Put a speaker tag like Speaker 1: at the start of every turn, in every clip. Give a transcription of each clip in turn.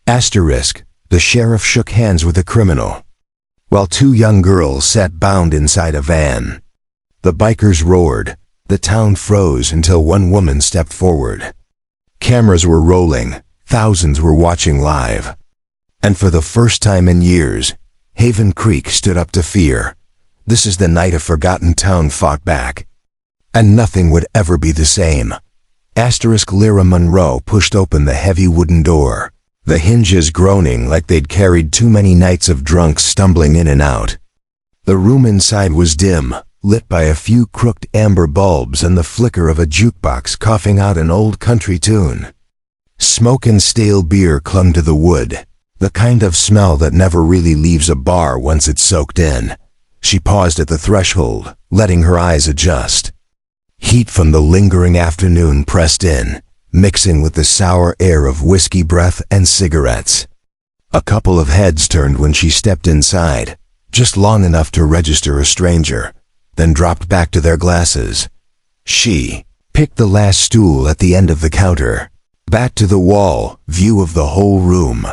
Speaker 1: Asterisk, the sheriff shook hands with the criminal, while two young girls sat bound inside a van. The bikers roared. The town froze until one woman stepped forward. Cameras were rolling. Thousands were watching live. And for the first time in years, Haven Creek stood up to fear. This is the night a forgotten town fought back. And nothing would ever be the same. Asterisk Lyra Monroe pushed open the heavy wooden door, the hinges groaning like they'd carried too many nights of drunks stumbling in and out. The room inside was dim, lit by a few crooked amber bulbs and the flicker of a jukebox coughing out an old country tune. Smoke and stale beer clung to the wood, the kind of smell that never really leaves a bar once it's soaked in. She paused at the threshold, letting her eyes adjust. Heat from the lingering afternoon pressed in, mixing with the sour air of whiskey breath and cigarettes. A couple of heads turned when she stepped inside, just long enough to register a stranger, then dropped back to their glasses. She picked the last stool at the end of the counter, back to the wall, view of the whole room.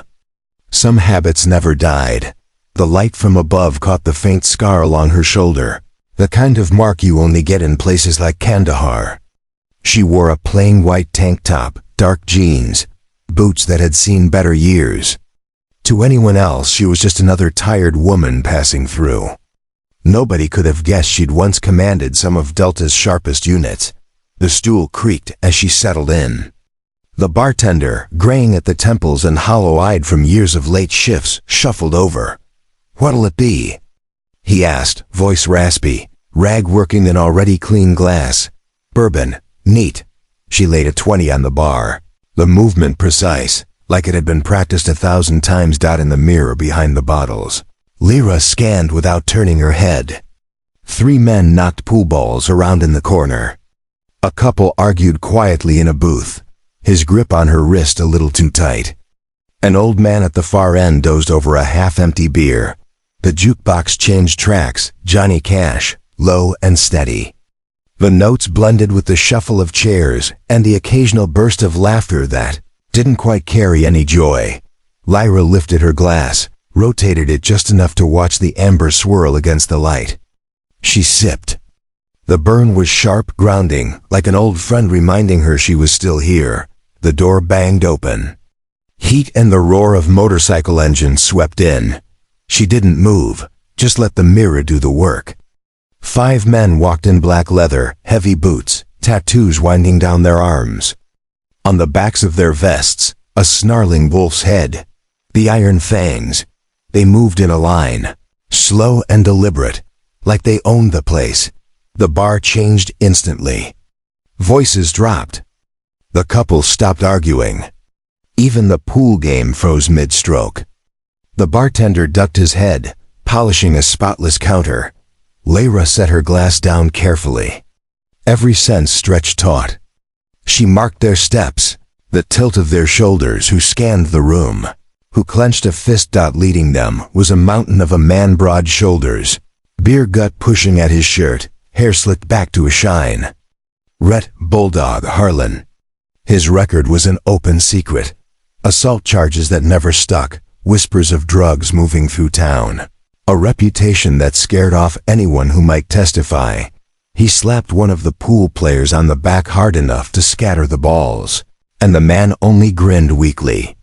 Speaker 1: Some habits never died. The light from above caught the faint scar along her shoulder, the kind of mark you only get in places like Kandahar. She wore a plain white tank top, dark jeans, boots that had seen better years. To anyone else, she was just another tired woman passing through. Nobody could have guessed she'd once commanded some of Delta's sharpest units. The stool creaked as she settled in. The bartender, graying at the temples and hollow-eyed from years of late shifts, shuffled over. "What'll it be?" he asked, voice raspy, rag working in already clean glass. "Bourbon. Neat." She laid a 20 on the bar, the movement precise, like it had been practiced 1,000 times. In the mirror behind the bottles, Lyra scanned without turning her head. 3 men knocked pool balls around in the corner. A couple argued quietly in a booth, his grip on her wrist a little too tight. An old man at the far end dozed over a half-empty beer. The jukebox changed tracks, Johnny Cash, low and steady. The notes blended with the shuffle of chairs and the occasional burst of laughter that didn't quite carry any joy. Lyra lifted her glass, rotated it just enough to watch the amber swirl against the light. She sipped. The burn was sharp, grounding, like an old friend reminding her she was still here. The door banged open. Heat and the roar of motorcycle engines swept in. She didn't move, just let the mirror do the work. 5 men walked in black leather, heavy boots, tattoos winding down their arms. On the backs of their vests, a snarling wolf's head. The iron fangs. They moved in a line, slow and deliberate, like they owned the place. The bar changed instantly. Voices dropped. The couple stopped arguing. Even the pool game froze mid-stroke. The bartender ducked his head, polishing a spotless counter. Lyra set her glass down carefully. Every sense stretched taut. She marked their steps, the tilt of their shoulders, who scanned the room, who clenched a fist. Leading them was a mountain of a man, broad shoulders, beer gut pushing at his shirt, hair slicked back to a shine. Rhett Bulldog Harlan. His record was an open secret. Assault charges that never stuck, whispers of drugs moving through town. A reputation that scared off anyone who might testify. He slapped one of the pool players on the back hard enough to scatter the balls, and the man only grinned weakly.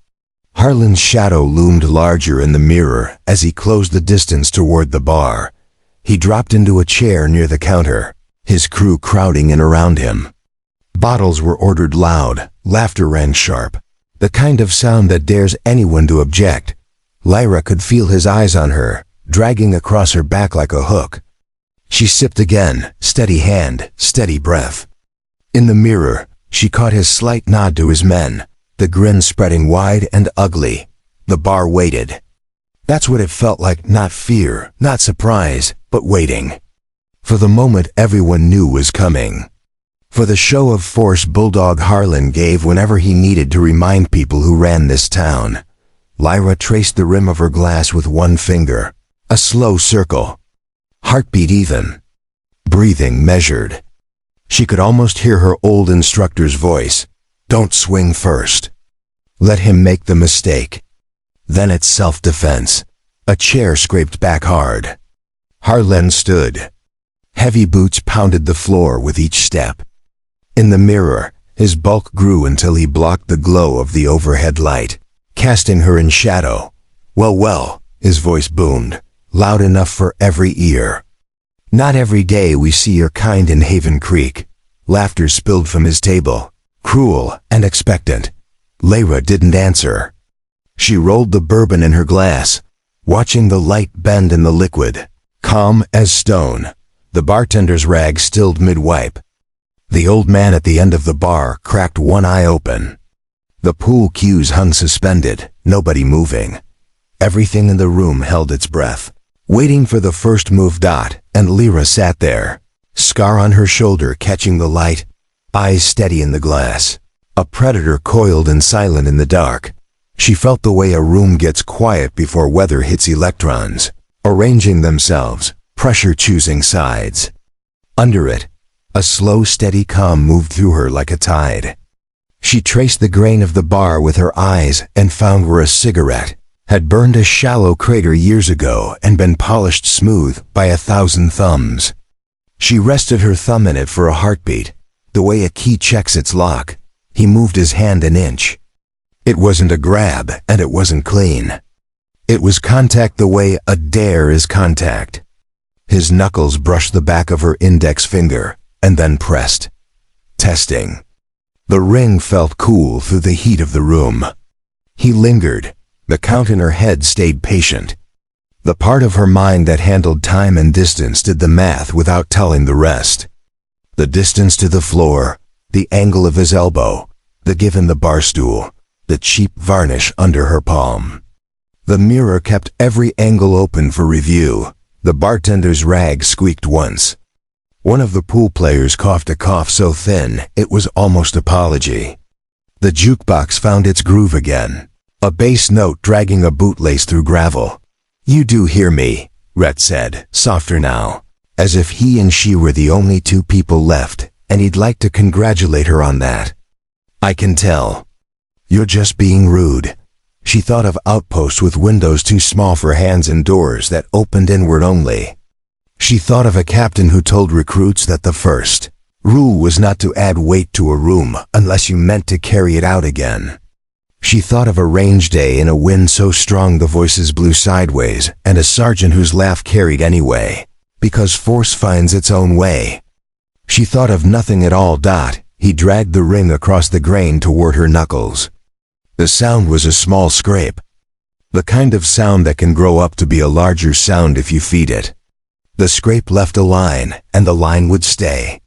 Speaker 1: Harlan's shadow loomed larger in the mirror as he closed the distance toward the bar. He dropped into a chair near the counter, his crew crowding in around him. Bottles were ordered loud, laughter ran sharp, the kind of sound that dares anyone to object. Lyra could feel his eyes on her, dragging across her back like a hook. She sipped again, steady hand, steady breath. In the mirror, she caught his slight nod to his men, the grin spreading wide and ugly. The bar waited. That's what it felt like, not fear, not surprise, but waiting. For the moment everyone knew was coming. For the show of force Bulldog Harlan gave whenever he needed to remind people who ran this town. Lyra traced the rim of her glass with one finger. A slow circle. Heartbeat even. Breathing measured. She could almost hear her old instructor's voice. Don't swing first. Let him make the mistake. Then it's self-defense. A chair scraped back hard. Harlan stood. Heavy boots pounded the floor with each step. In the mirror, his bulk grew until he blocked the glow of the overhead light, casting her in shadow. "Well, well," his voice boomed, loud enough for every ear. "Not every day we see your kind in Haven Creek." Laughter spilled from his table, cruel and expectant. Lyra didn't answer. She rolled the bourbon in her glass, watching the light bend in the liquid, calm as stone. The bartender's rag stilled mid-wipe. The old man at the end of the bar cracked one eye open. The pool cues hung suspended, nobody moving. Everything in the room held its breath, waiting for the first move. And Lyra sat there, scar on her shoulder catching the light, eyes steady in the glass. A predator coiled and silent in the dark. She felt the way a room gets quiet before weather hits electrons, arranging themselves, pressure choosing sides. Under it, a slow, steady calm moved through her like a tide. She traced the grain of the bar with her eyes and found where a cigarette had burned a shallow crater years ago and been polished smooth by 1,000 thumbs. She rested her thumb in it for a heartbeat, the way a key checks its lock. He moved his hand an inch. It wasn't a grab, and it wasn't clean. It was contact the way a dare is contact. His knuckles brushed the back of her index finger, and then pressed. Testing. The ring felt cool through the heat of the room. He lingered. The count in her head stayed patient. The part of her mind that handled time and distance did the math without telling the rest. The distance to the floor, the angle of his elbow, the give in the bar stool, the cheap varnish under her palm. The mirror kept every angle open for review. The bartender's rag squeaked once. One of the pool players coughed a cough so thin it was almost apology. The jukebox found its groove again, a bass note dragging a bootlace through gravel. "You do hear me," Rhett said, softer now, as if he and she were the only two people left, and he'd like to congratulate her on that. "I can tell. You're just being rude." She thought of outposts with windows too small for hands and doors that opened inward only. She thought of a captain who told recruits that the first rule was not to add weight to a room unless you meant to carry it out again. She thought of a range day in a wind so strong the voices blew sideways, and a sergeant whose laugh carried anyway, because force finds its own way. She thought of nothing at all. He dragged the ring across the grain toward her knuckles. The sound was a small scrape. The kind of sound that can grow up to be a larger sound if you feed it. The scrape left a line, and the line would stay.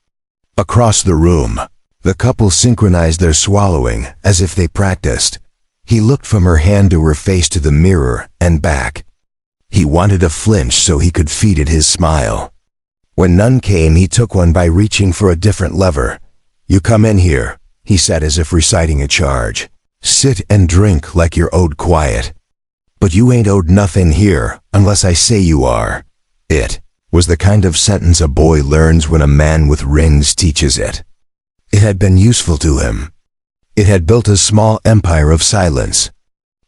Speaker 1: Across the room, the couple synchronized their swallowing as if they practiced. He looked from her hand to her face to the mirror and back. He wanted a flinch so he could feed it his smile. When none came, he took one by reaching for a different lever. "You come in here," he said as if reciting a charge. "Sit and drink like you're owed quiet. But you ain't owed nothing here unless I say you are." It was the kind of sentence a boy learns when a man with rings teaches it. It had been useful to him. It had built a small empire of silence.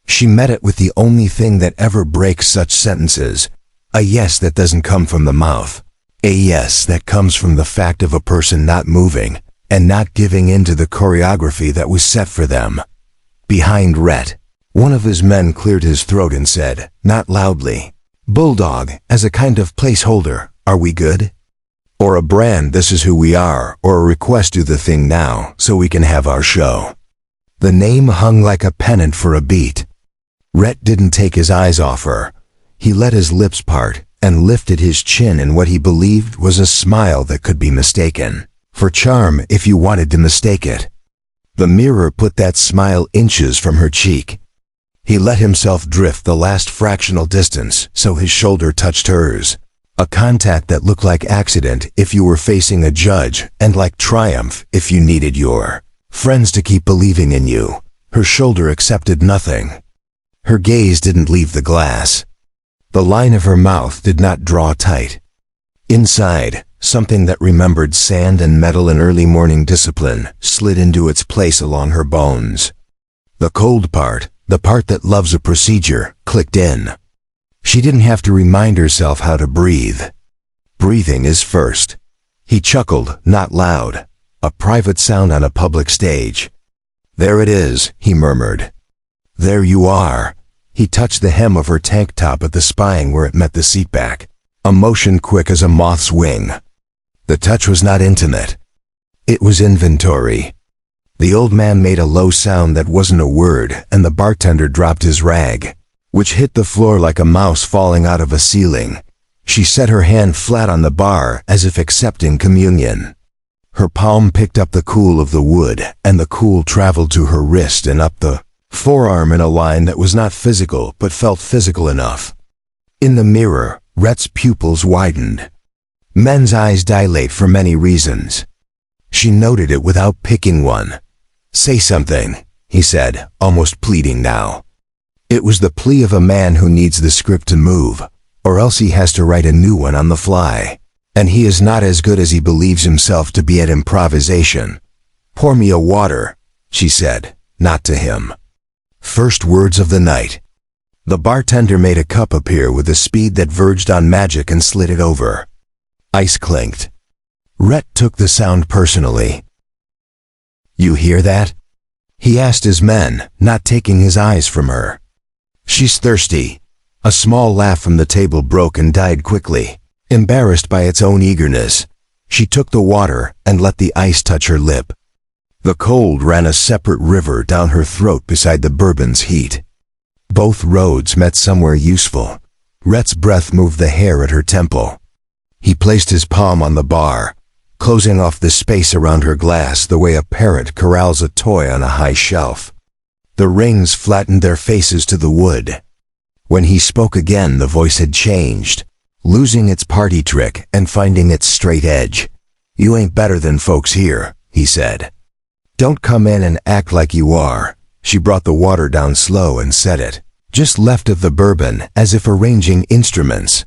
Speaker 1: She met it with the only thing that ever breaks such sentences, a yes that doesn't come from the mouth, a yes that comes from the fact of a person not moving and not giving in to the choreography that was set for them. Behind Rhett, one of his men cleared his throat and said, not loudly, "Bulldog, as a kind of placeholder, are we good?" Or a brand, "This is who we are," or a request, "Do the thing now so we can have our show." The name hung like a pennant for a beat. Rhett didn't take his eyes off her. He let his lips part and lifted his chin in what he believed was a smile that could be mistaken for charm if you wanted to mistake it. The mirror put that smile inches from her cheek. He let himself drift the last fractional distance so his shoulder touched hers. A contact that looked like accident if you were facing a judge and like triumph if you needed your friends to keep believing in you. Her shoulder accepted nothing. Her gaze didn't leave the glass. The line of her mouth did not draw tight. Inside, something that remembered sand and metal and early morning discipline slid into its place along her bones. The cold part, The part that loves a procedure clicked in. She didn't have to remind herself how to breathe. Breathing is first. He chuckled, not loud. A private sound on a public stage. There it is, he murmured. There you are. He touched the hem of her tank top at the spine where it met the seatback. A motion quick as a moth's wing. The touch was not intimate. It was inventory. The old man made a low sound that wasn't a word, and the bartender dropped his rag, which hit the floor like a mouse falling out of a ceiling. She set her hand flat on the bar as if accepting communion. Her palm picked up the cool of the wood, and the cool traveled to her wrist and up the forearm in a line that was not physical but felt physical enough. In the mirror, Rhett's pupils widened. Men's eyes dilate for many reasons. She noted it without picking one. Say something, he said, almost pleading now. It was the plea of a man who needs the script to move, or else he has to write a new one on the fly. And he is not as good as he believes himself to be at improvisation. Pour me a water, she said, not to him. First words of the night. The bartender made a cup appear with a speed that verged on magic and slid it over. Ice clinked. Rhett took the sound personally. You hear that? He asked his men, not taking his eyes from her. She's thirsty. A small laugh from the table broke and died quickly, embarrassed by its own eagerness. She took the water and let the ice touch her lip. The cold ran a separate river down her throat beside the bourbon's heat. Both roads met somewhere useful. Rhett's breath moved the hair at her temple. He placed his palm on the bar, closing off the space around her glass the way a parrot corrals a toy on a high shelf. The rings flattened their faces to the wood. When he spoke again, the voice had changed, losing its party trick and finding its straight edge. You ain't better than folks here, he said. Don't come in and act like you are. She brought the water down slow and set it, just left of the bourbon, as if arranging instruments.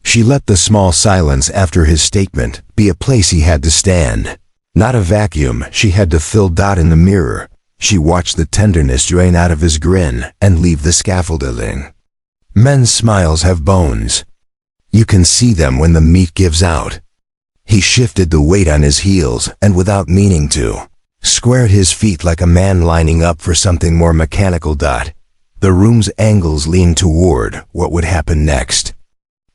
Speaker 1: She let the small silence after his statement be a place he had to stand. Not a vacuum she had to fill. In the mirror, she watched the tenderness drain out of his grin and leave the scaffolding. Men's smiles have bones. You can see them when the meat gives out. He shifted the weight on his heels and, without meaning to, squared his feet like a man lining up for something more mechanical. The room's angles leaned toward what would happen next.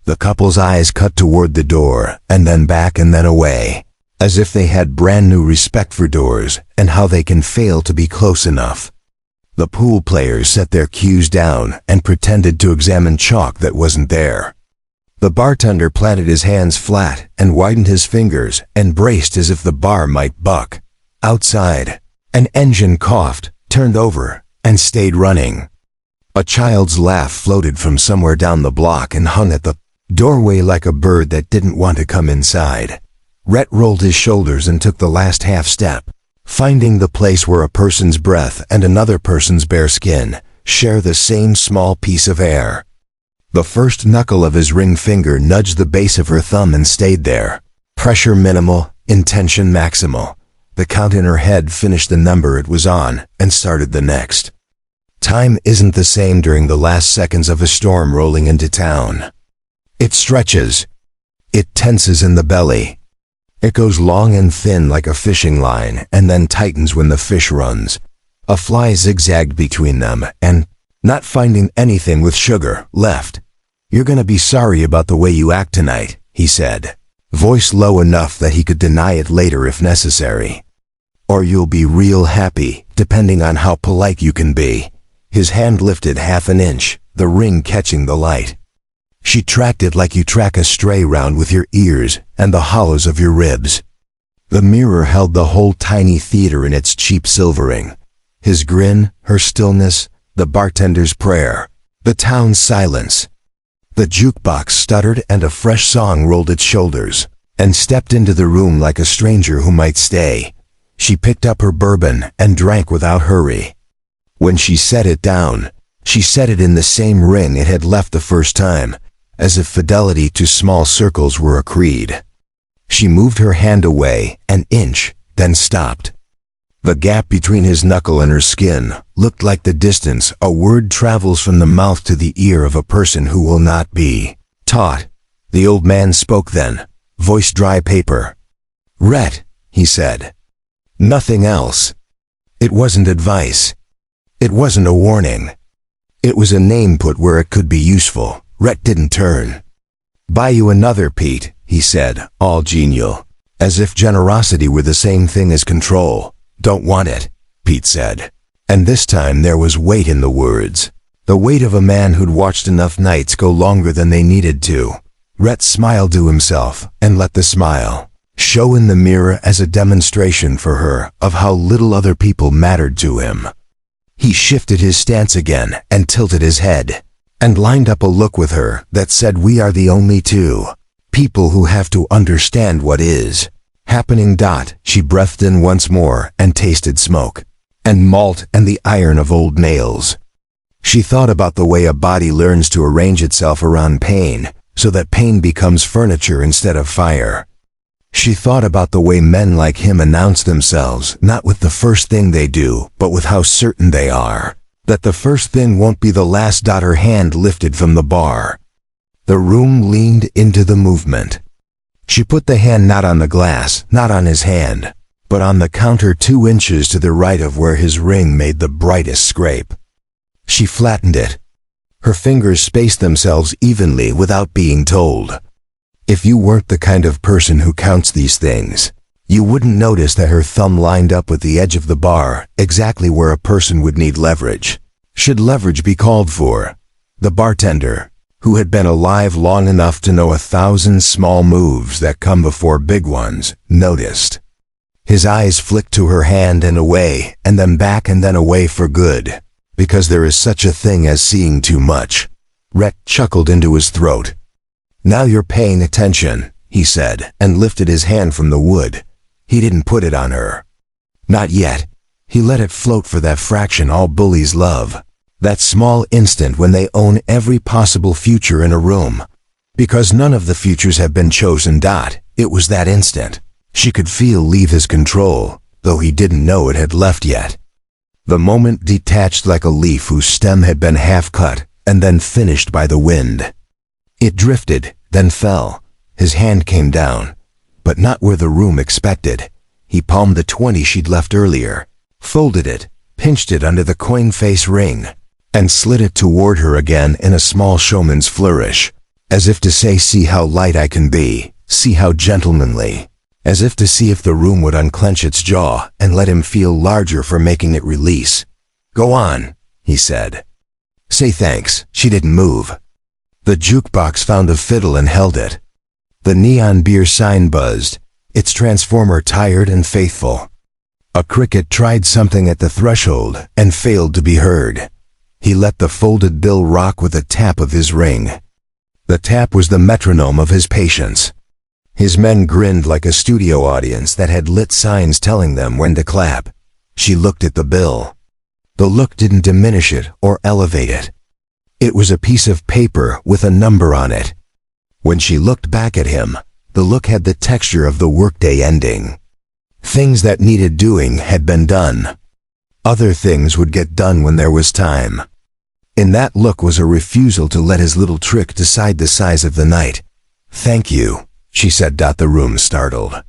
Speaker 1: The couple's eyes cut toward the door, and then back and then away, as if they had brand new respect for doors and how they can fail to be close enough. The pool players set their cues down and pretended to examine chalk that wasn't there. The bartender planted his hands flat and widened his fingers and braced as if the bar might buck. Outside, an engine coughed, turned over, and stayed running. A child's laugh floated from somewhere down the block and hung at the doorway like a bird that didn't want to come inside. Rhett rolled his shoulders and took the last half step, finding the place where a person's breath and another person's bare skin share the same small piece of air. The first knuckle of his ring finger nudged the base of her thumb and stayed there. Pressure minimal, intention maximal. The count in her head finished the number it was on and started the next. Time isn't the same during the last seconds of a storm rolling into town. It stretches. It tenses in the belly. It goes long and thin like a fishing line and then tightens when the fish runs. A fly zigzagged between them and, not finding anything with sugar left. You're gonna be sorry about the way you act tonight, he said, voice low enough that he could deny it later if necessary. Or you'll be real happy, depending on how polite you can be. His hand lifted half an inch, the ring catching the light. She tracked it like you track a stray round with your ears and the hollows of your ribs. The mirror held the whole tiny theater in its cheap silvering. His grin, her stillness, the bartender's prayer, the town's silence. The jukebox stuttered and a fresh song rolled its shoulders and stepped into the room like a stranger who might stay. She picked up her bourbon and drank without hurry. When she set it down, she set it in the same ring it had left the first time, as if fidelity to small circles were a creed. She moved her hand away an inch, then stopped. The gap between his knuckle and her skin looked like the distance a word travels from the mouth to the ear of a person who will not be taught. The old man spoke then, voice dry paper. "Rhett," he said. Nothing else. It wasn't advice. It wasn't a warning. It was a name put where it could be useful. Rhett didn't turn. "Buy you another, Pete," he said, all genial, as if generosity were the same thing as control. "Don't want it," Pete said. And this time there was weight in the words. The weight of a man who'd watched enough nights go longer than they needed to. Rhett smiled to himself and let the smile show in the mirror as a demonstration for her of how little other people mattered to him. He shifted his stance again and tilted his head and lined up a look with her that said, "We are the only two people who have to understand what is happening." She breathed in once more and tasted smoke and malt and the iron of old nails. She thought about the way a body learns to arrange itself around pain so that pain becomes furniture instead of fire. She thought about the way men like him announce themselves, not with the first thing they do, but with how certain they are that the first thing won't be the last. Her hand lifted from the bar. The room leaned into the movement. She put the hand not on the glass, not on his hand, but on the counter 2 inches to the right of where his ring made the brightest scrape. She flattened it. Her fingers spaced themselves evenly without being told. If you weren't the kind of person who counts these things, you wouldn't notice that her thumb lined up with the edge of the bar, exactly where a person would need leverage. Should leverage be called for? The bartender, who had been alive long enough to know 1,000 small moves that come before big ones, noticed. His eyes flicked to her hand and away, and then back and then away for good, because there is such a thing as seeing too much. Rhett chuckled into his throat. "Now you're paying attention," he said, and lifted his hand from the wood. He didn't put it on her. Not yet. He let it float for that fraction all bullies love. That small instant when they own every possible future in a room. Because none of the futures have been chosen. It was that instant. She could feel leave his control, though he didn't know it had left yet. The moment detached like a leaf whose stem had been half cut and then finished by the wind. It drifted, then fell. His hand came down, but not where the room expected. He palmed the 20 she'd left earlier, folded it, pinched it under the coin face ring, and slid it toward her again in a small showman's flourish, as if to say, "See how light I can be, see how gentlemanly," as if to see if the room would unclench its jaw and let him feel larger for making it release. "Go on," he said. "Say thanks." She didn't move. The jukebox found a fiddle and held it. The neon beer sign buzzed, its transformer tired and faithful. A cricket tried something at the threshold and failed to be heard. He let the folded bill rock with a tap of his ring. The tap was the metronome of his patience. His men grinned like a studio audience that had lit signs telling them when to clap. She looked at the bill. The look didn't diminish it or elevate it. It was a piece of paper with a number on it. When she looked back at him, the look had the texture of the workday ending. Things that needed doing had been done. Other things would get done when there was time. In that look was a refusal to let his little trick decide the size of the night. "Thank you," she said. The room startled.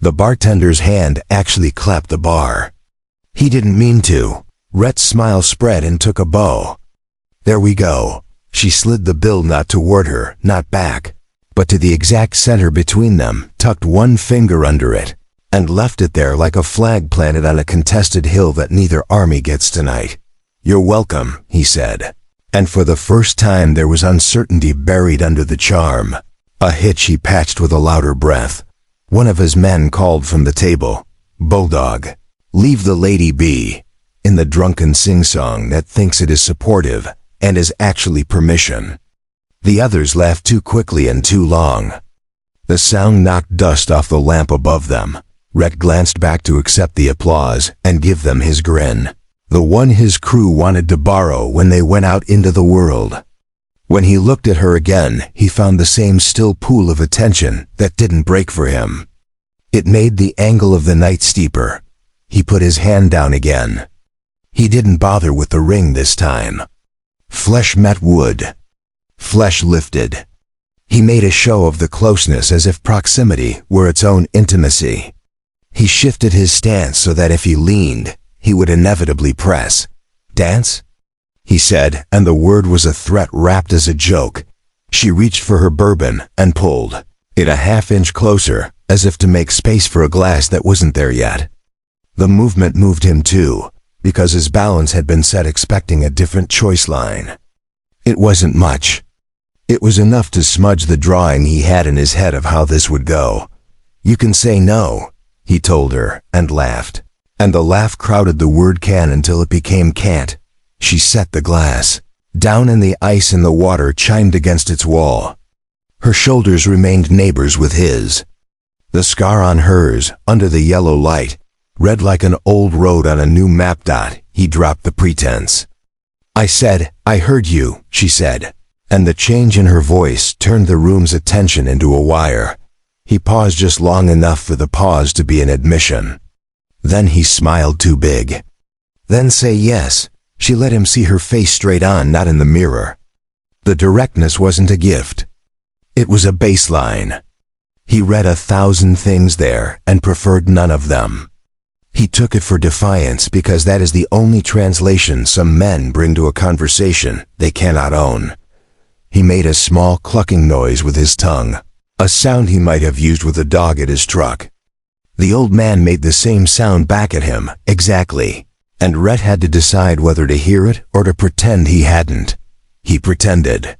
Speaker 1: The bartender's hand actually clapped the bar. He didn't mean to. Rhett's smile spread and took a bow. "There we go." She slid the bill not toward her, not back, but to the exact center between them, tucked one finger under it, and left it there like a flag planted on a contested hill that neither army gets tonight. "You're welcome," he said. And for the first time there was uncertainty buried under the charm. A hitch he patched with a louder breath. One of his men called from the table, "Bulldog, leave the lady be," in the drunken sing-song that thinks it is supportive and is actually permission. The others laughed too quickly and too long. The sound knocked dust off the lamp above them. Rhett glanced back to accept the applause and give them his grin, the one his crew wanted to borrow when they went out into the world. When he looked at her again, he found the same still pool of attention that didn't break for him. It made the angle of the night steeper. He put his hand down again. He didn't bother with the ring this time. Flesh met wood. Flesh lifted. He made a show of the closeness as if proximity were its own intimacy. He shifted his stance so that if he leaned, he would inevitably press. "Dance?" he said, and the word was a threat wrapped as a joke. She reached for her bourbon and pulled it a half-inch closer, as if to make space for a glass that wasn't there yet. The movement moved him too, because his balance had been set expecting a different choice line. It wasn't much. It was enough to smudge the drawing he had in his head of how this would go. "You can say no," he told her, and laughed. And the laugh crowded the word can until it became can't. She set the glass down, and the ice in the water chimed against its wall. Her shoulders remained neighbors with his. The scar on hers, under the yellow light, read like an old road on a new map. He dropped the pretense. "I said, I heard you," she said, and the change in her voice turned the room's attention into a wire. He paused just long enough for the pause to be an admission. Then he smiled too big. "Then say yes." She let him see her face straight on, not in the mirror. The directness wasn't a gift. It was a baseline. He read 1,000 things there and preferred none of them. He took it for defiance because that is the only translation some men bring to a conversation they cannot own. He made a small clucking noise with his tongue, a sound he might have used with a dog at his truck. The old man made the same sound back at him, exactly, and Rhett had to decide whether to hear it or to pretend he hadn't. He pretended.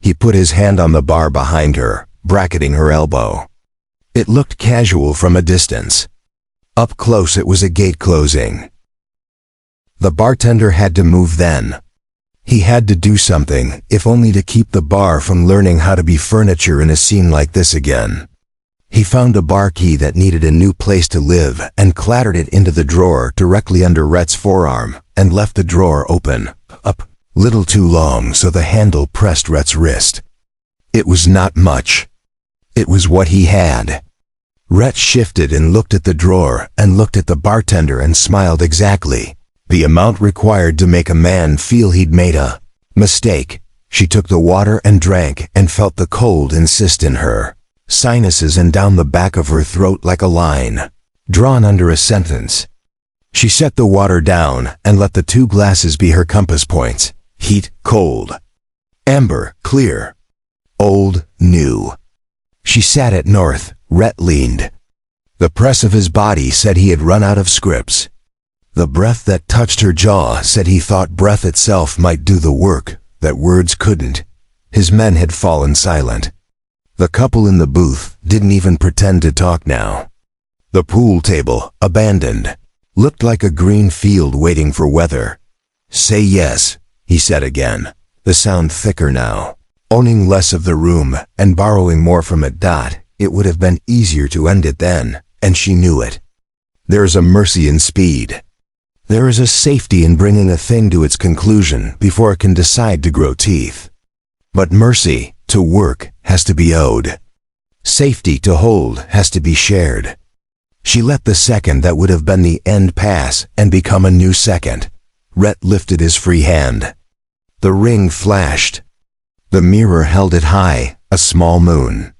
Speaker 1: He put his hand on the bar behind her, bracketing her elbow. It looked casual from a distance. Up close it was a gate closing. The bartender had to move then. He had to do something, if only to keep the bar from learning how to be furniture in a scene like this again. He found a bar key that needed a new place to live and clattered it into the drawer directly under Rhett's forearm and left the drawer open, up, little too long so the handle pressed Rhett's wrist. It was not much. It was what he had. Rhett shifted and looked at the drawer and looked at the bartender and smiled exactly. The amount required to make a man feel he'd made a mistake. She took the water and drank and felt the cold insist in her sinuses and down the back of her throat like a line drawn under a sentence. She set the water down and let the 2 glasses be her compass points. Heat, cold. Amber, clear. Old, new. She sat at north. Rhett leaned. The press of his body said he had run out of scripts. The breath that touched her jaw said he thought breath itself might do the work that words couldn't. His men had fallen silent. The couple in the booth didn't even pretend to talk now. The pool table, abandoned, looked like a green field waiting for weather. "Say yes," he said again, the sound thicker now. Owning less of the room and borrowing more from it. It would have been easier to end it then, and she knew it. There is a mercy in speed. There is a safety in bringing a thing to its conclusion before it can decide to grow teeth. But mercy, to work, has to be owed. Safety, to hold, has to be shared. She let the second that would have been the end pass and become a new second. Rhett lifted his free hand. The ring flashed. The mirror held it high, a small moon.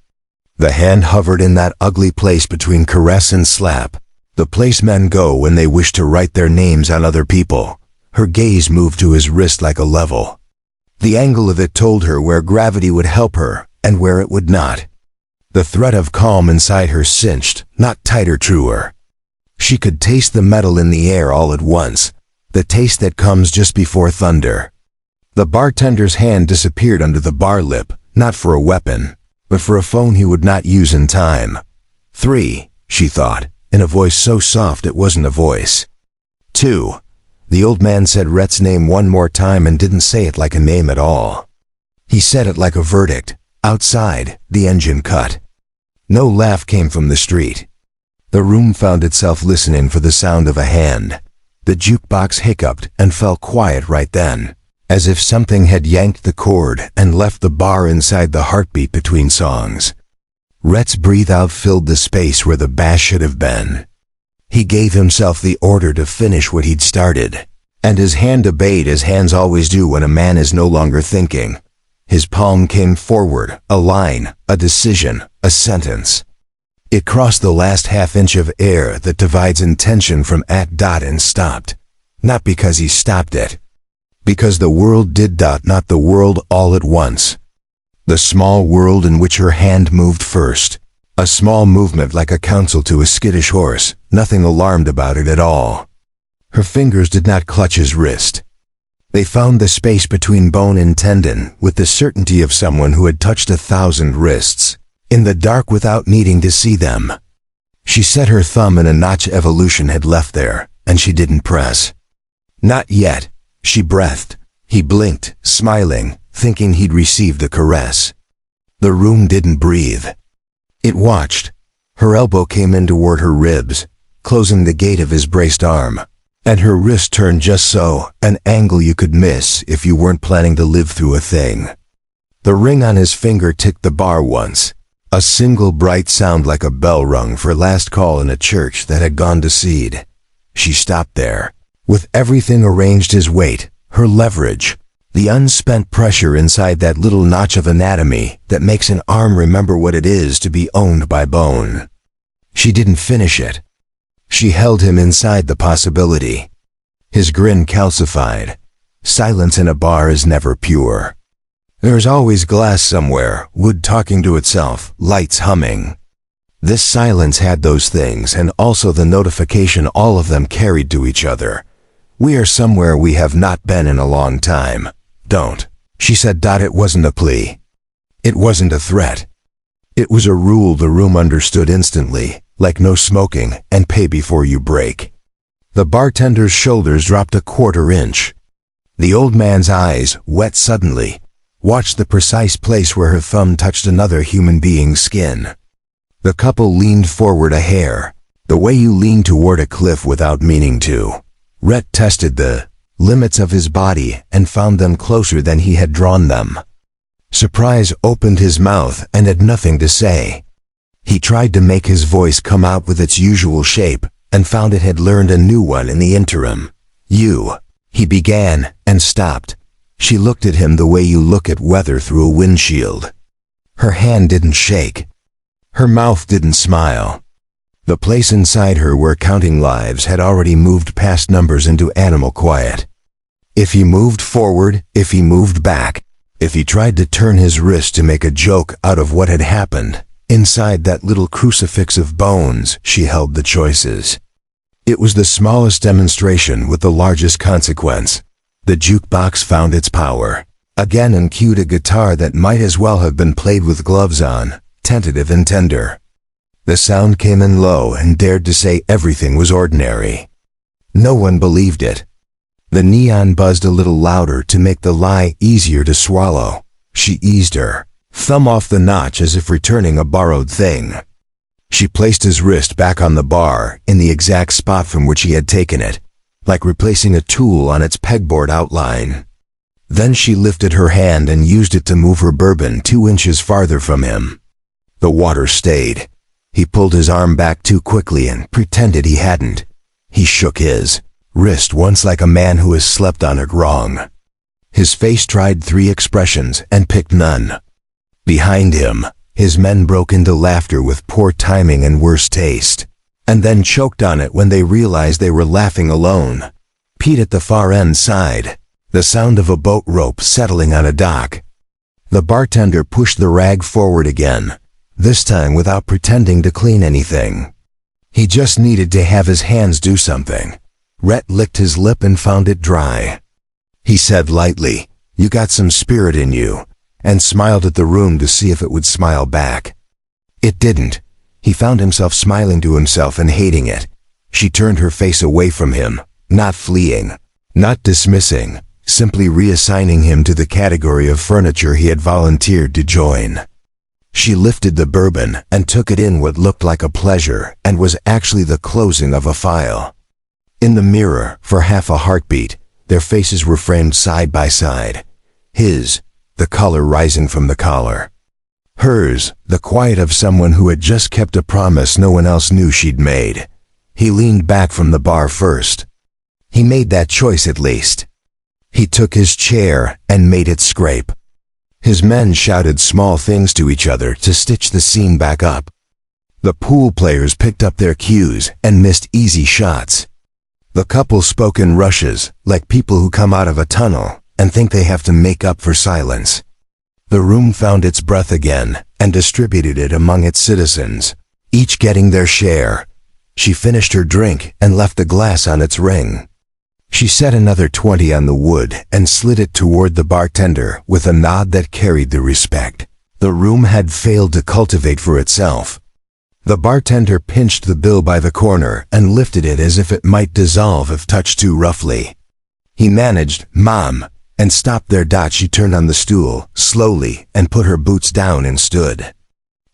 Speaker 1: The hand hovered in that ugly place between caress and slap, the place men go when they wish to write their names on other people. Her gaze moved to his wrist like a level. The angle of it told her where gravity would help her and where it would not. The thread of calm inside her cinched, not tighter, truer. She could taste the metal in the air all at once, the taste that comes just before thunder. The bartender's hand disappeared under the bar lip, not for a weapon, but for a phone he would not use in time. 3, she thought, in a voice so soft it wasn't a voice. 2. The old man said Rhett's name one more time and didn't say it like a name at all. He said it like a verdict. Outside, the engine cut. No laugh came from the street. The room found itself listening for the sound of a hand. The jukebox hiccuped and fell quiet right then, as if something had yanked the cord and left the bar inside the heartbeat between songs. Rhett's breathe out filled the space where the bass should have been. He gave himself the order to finish what he'd started, and his hand obeyed as hands always do when a man is no longer thinking. His palm came forward, a line, a decision, a sentence. It crossed the last half-inch of air that divides intention from act. And stopped. Not because he stopped it. Because the world did. Not the world all at once. The small world in which her hand moved first. A small movement like a counsel to a skittish horse, nothing alarmed about it at all. Her fingers did not clutch his wrist. They found the space between bone and tendon with the certainty of someone who had touched 1,000 wrists, in the dark without needing to see them. She set her thumb in a notch evolution had left there, and she didn't press. Not yet, she breathed. He blinked, smiling, thinking he'd received the caress. The room didn't breathe. It watched. Her elbow came in toward her ribs, closing the gate of his braced arm, and her wrist turned just so, an angle you could miss if you weren't planning to live through a thing. The ring on his finger ticked the bar once, a single bright sound like a bell rung for last call in a church that had gone to seed. She stopped there, with everything arranged his weight, her leverage, the unspent pressure inside that little notch of anatomy that makes an arm remember what it is to be owned by bone. She didn't finish it. She held him inside the possibility. His grin calcified. Silence in a bar is never pure. There's always glass somewhere, wood talking to itself, lights humming. This silence had those things and also the notification all of them carried to each other. We are somewhere we have not been in a long time. Don't, she said. It wasn't a plea. It wasn't a threat. It was a rule the room understood instantly, like no smoking and pay before you break. The bartender's shoulders dropped a 1/4 inch. The old man's eyes, wet suddenly, watched the precise place where her thumb touched another human being's skin. The couple leaned forward a hair, the way you lean toward a cliff without meaning to. Rhett tested the limits of his body and found them closer than he had drawn them. Surprise opened his mouth and had nothing to say. He tried to make his voice come out with its usual shape and found it had learned a new one in the interim. You, he began and stopped. She looked at him the way you look at weather through a windshield. Her hand didn't shake. Her mouth didn't smile. The place inside her where counting lives had already moved past numbers into animal quiet. If he moved forward, if he moved back, if he tried to turn his wrist to make a joke out of what had happened, inside that little crucifix of bones, she held the choices. It was the smallest demonstration with the largest consequence. The jukebox found its power, again, and cued a guitar that might as well have been played with gloves on, tentative and tender. The sound came in low and dared to say everything was ordinary. No one believed it. The neon buzzed a little louder to make the lie easier to swallow. She eased her thumb off the notch as if returning a borrowed thing. She placed his wrist back on the bar in the exact spot from which he had taken it, like replacing a tool on its pegboard outline. Then she lifted her hand and used it to move her bourbon 2 inches farther from him. The water stayed. He pulled his arm back too quickly and pretended he hadn't. He shook his wrist once like a man who has slept on it wrong. His face tried 3 expressions and picked none. Behind him, his men broke into laughter with poor timing and worse taste, and then choked on it when they realized they were laughing alone. Pete at the far end sighed, the sound of a boat rope settling on a dock. The bartender pushed the rag forward again, this time without pretending to clean anything. He just needed to have his hands do something. Rhett licked his lip and found it dry. He said lightly, "You got some spirit in you," and smiled at the room to see if it would smile back. It didn't. He found himself smiling to himself and hating it. She turned her face away from him, not fleeing, not dismissing, simply reassigning him to the category of furniture he had volunteered to join. She lifted the bourbon and took it in what looked like a pleasure and was actually the closing of a file. In the mirror, for half a heartbeat, their faces were framed side by side. His, the color rising from the collar. Hers, the quiet of someone who had just kept a promise no one else knew she'd made. He leaned back from the bar first. He made that choice at least. He took his chair and made it scrape. His men shouted small things to each other to stitch the scene back up. The pool players picked up their cues and missed easy shots. The couple spoke in rushes, like people who come out of a tunnel and think they have to make up for silence. The room found its breath again and distributed it among its citizens, each getting their share. She finished her drink and left the glass on its ring. She set another 20 on the wood and slid it toward the bartender with a nod that carried the respect the room had failed to cultivate for itself. The bartender pinched the bill by the corner and lifted it as if it might dissolve if touched too roughly. He managed, "Mom," and stopped there. She turned on the stool, slowly, and put her boots down and stood.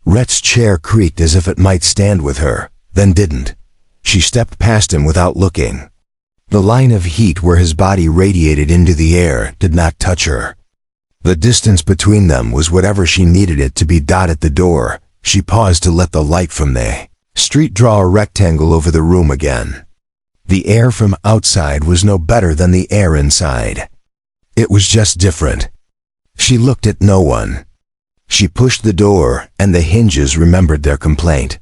Speaker 1: Rhett's chair creaked as if it might stand with her, then didn't. She stepped past him without looking. The line of heat where his body radiated into the air did not touch her. The distance between them was whatever she needed it to be. At the door, she paused to let the light from the street draw a rectangle over the room again. The air from outside was no better than the air inside. It was just different. She looked at no one. She pushed the door, and the hinges remembered their complaint.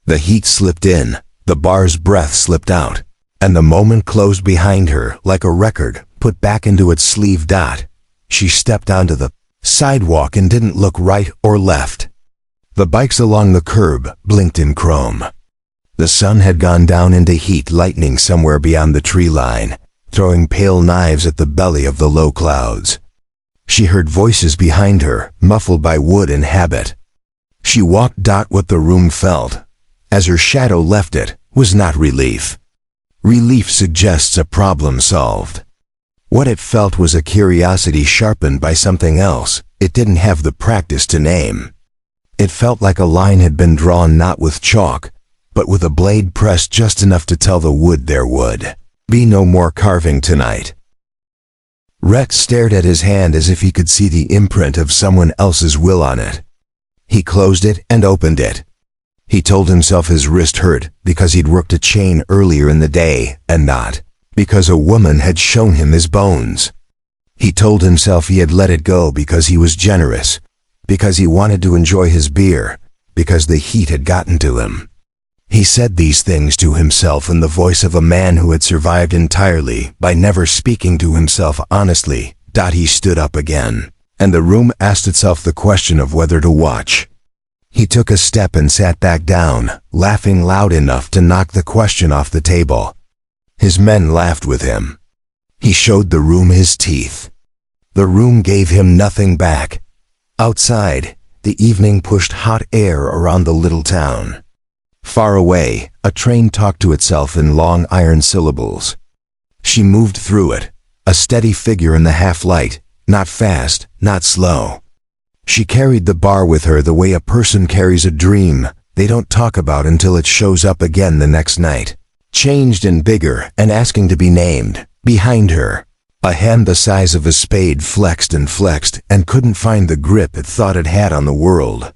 Speaker 1: The heat slipped in, the bar's breath slipped out, and the moment closed behind her like a record put back into its sleeve. She stepped onto the sidewalk and didn't look right or left. The bikes along the curb blinked in chrome. The sun had gone down into heat lightning somewhere beyond the tree line, throwing pale knives at the belly of the low clouds. She heard voices behind her, muffled by wood and habit. She walked. What the room felt, as her shadow left it, was not relief. Relief suggests a problem solved. What it felt was a curiosity sharpened by something else it didn't have the practice to name. It felt like a line had been drawn not with chalk, but with a blade pressed just enough to tell the wood there would be no more carving tonight. Rhett stared at his hand as if he could see the imprint of someone else's will on it. He closed it and opened it. He told himself his wrist hurt because he'd worked a chain earlier in the day, and not because a woman had shown him his bones. He told himself he had let it go because he was generous, because he wanted to enjoy his beer, because the heat had gotten to him. He said these things to himself in the voice of a man who had survived entirely by never speaking to himself honestly. He stood up again, and the room asked itself the question of whether to watch. He took a step and sat back down, laughing loud enough to knock the question off the table. His men laughed with him. He showed the room his teeth. The room gave him nothing back. Outside, the evening pushed hot air around the little town. Far away, a train talked to itself in long iron syllables. She moved through it, a steady figure in the half-light, not fast, not slow. She carried the bar with her the way a person carries a dream they don't talk about until it shows up again the next night, changed and bigger and asking to be named. Behind her, a hand the size of a spade flexed and couldn't find the grip it thought it had on the world.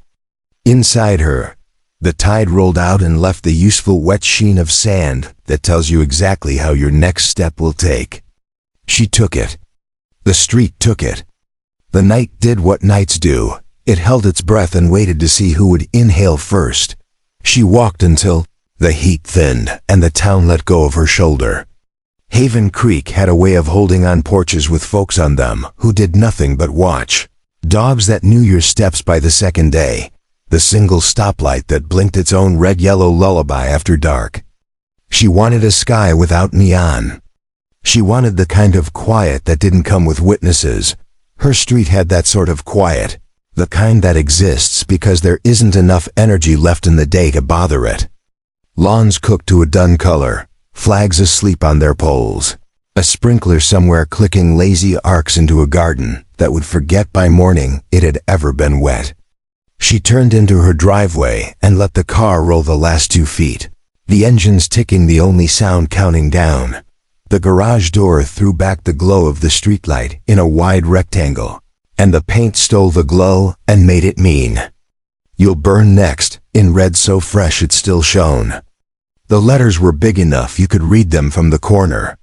Speaker 1: Inside her, the tide rolled out and left the useful wet sheen of sand that tells you exactly how your next step will take. She took it. The street took it. The night did what nights do. It held its breath and waited to see who would inhale first. She walked until the heat thinned and the town let go of her shoulder. Haven Creek had a way of holding on porches with folks on them who did nothing but watch. Dogs that knew your steps by the second day. The single stoplight that blinked its own red-yellow lullaby after dark. She wanted a sky without neon. She wanted the kind of quiet that didn't come with witnesses. Her street had that sort of quiet, the kind that exists because there isn't enough energy left in the day to bother it. Lawns cooked to a dun color, flags asleep on their poles, a sprinkler somewhere clicking lazy arcs into a garden that would forget by morning it had ever been wet. She turned into her driveway and let the car roll the last 2 feet, the engines ticking the only sound counting down. The garage door threw back the glow of the streetlight in a wide rectangle, and the paint stole the glow and made it mean. "You'll burn next," in red so fresh it still shone. The letters were big enough you could read them from the corner.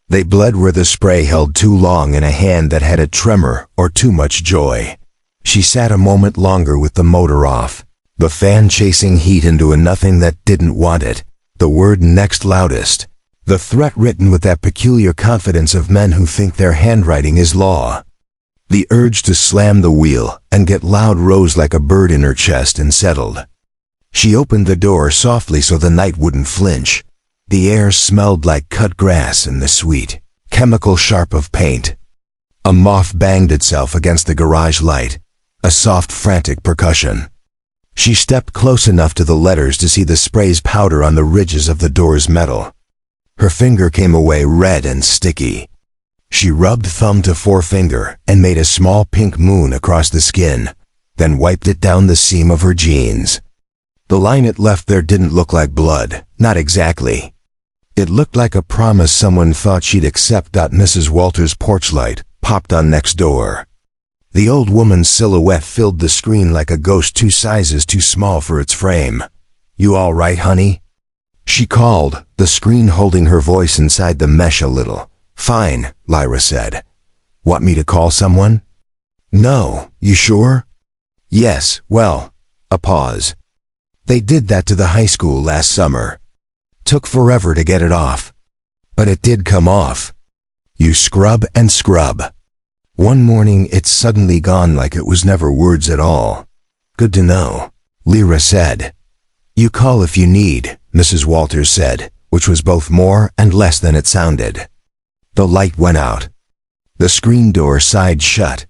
Speaker 1: They bled where the spray held too long in a hand that had a tremor or too much joy. She sat a moment longer with the motor off, the fan chasing heat into a nothing that didn't want it, the word next loudest, the threat written with that peculiar confidence of men who think their handwriting is law. The urge to slam the wheel and get loud rose like a bird in her chest and settled. She opened the door softly so the night wouldn't flinch. The air smelled like cut grass and the sweet, chemical sharp of paint. A moth banged itself against the garage light, a soft frantic percussion. She stepped close enough to the letters to see the spray's powder on the ridges of the door's metal. Her finger came away red and sticky. She rubbed thumb to forefinger and made a small pink moon across the skin, then wiped it down the seam of her jeans. The line it left there didn't look like blood, not exactly. It looked like a promise someone thought she'd accept. Mrs. Walters' porch light popped on next door. The old woman's silhouette filled the screen like a ghost 2 sizes too small for its frame. "You all right, honey?" she called, the screen holding her voice inside the mesh a little. "Fine," Lyra said. "Want me to call someone?" "No, you sure?" "Yes, well," a pause. "They did that to the high school last summer. Took forever to get it off. But it did come off. You scrub and scrub. One morning it's suddenly gone like it was never words at all." "Good to know," Lyra said. "You call if you need," Mrs. Walters said, which was both more and less than it sounded. The light went out. The screen door sighed shut.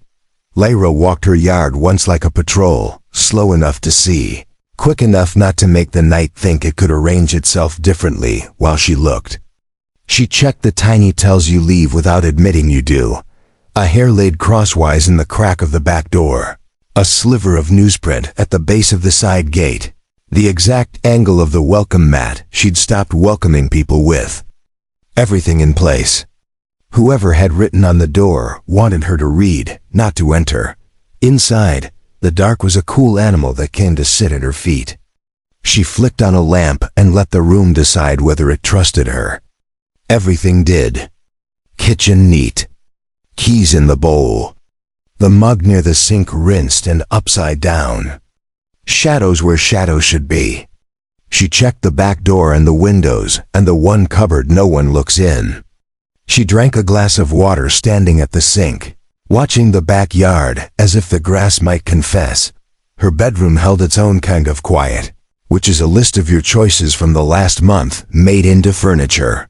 Speaker 1: Lyra walked her yard once like a patrol, slow enough to see, quick enough not to make the night think it could arrange itself differently while she looked. She checked the tiny tells you leave without admitting you do. A hair laid crosswise in the crack of the back door. A sliver of newsprint at the base of the side gate. The exact angle of the welcome mat she'd stopped welcoming people with. Everything in place. Whoever had written on the door wanted her to read, not to enter. Inside, the dark was a cool animal that came to sit at her feet. She flicked on a lamp and let the room decide whether it trusted her. Everything did. Kitchen neat. Keys in the bowl. The mug near the sink rinsed and upside down. Shadows where shadows should be. She checked the back door and the windows and the one cupboard no one looks in. She drank a glass of water standing at the sink, watching the backyard as if the grass might confess. Her bedroom held its own kind of quiet, which is a list of your choices from the last month made into furniture.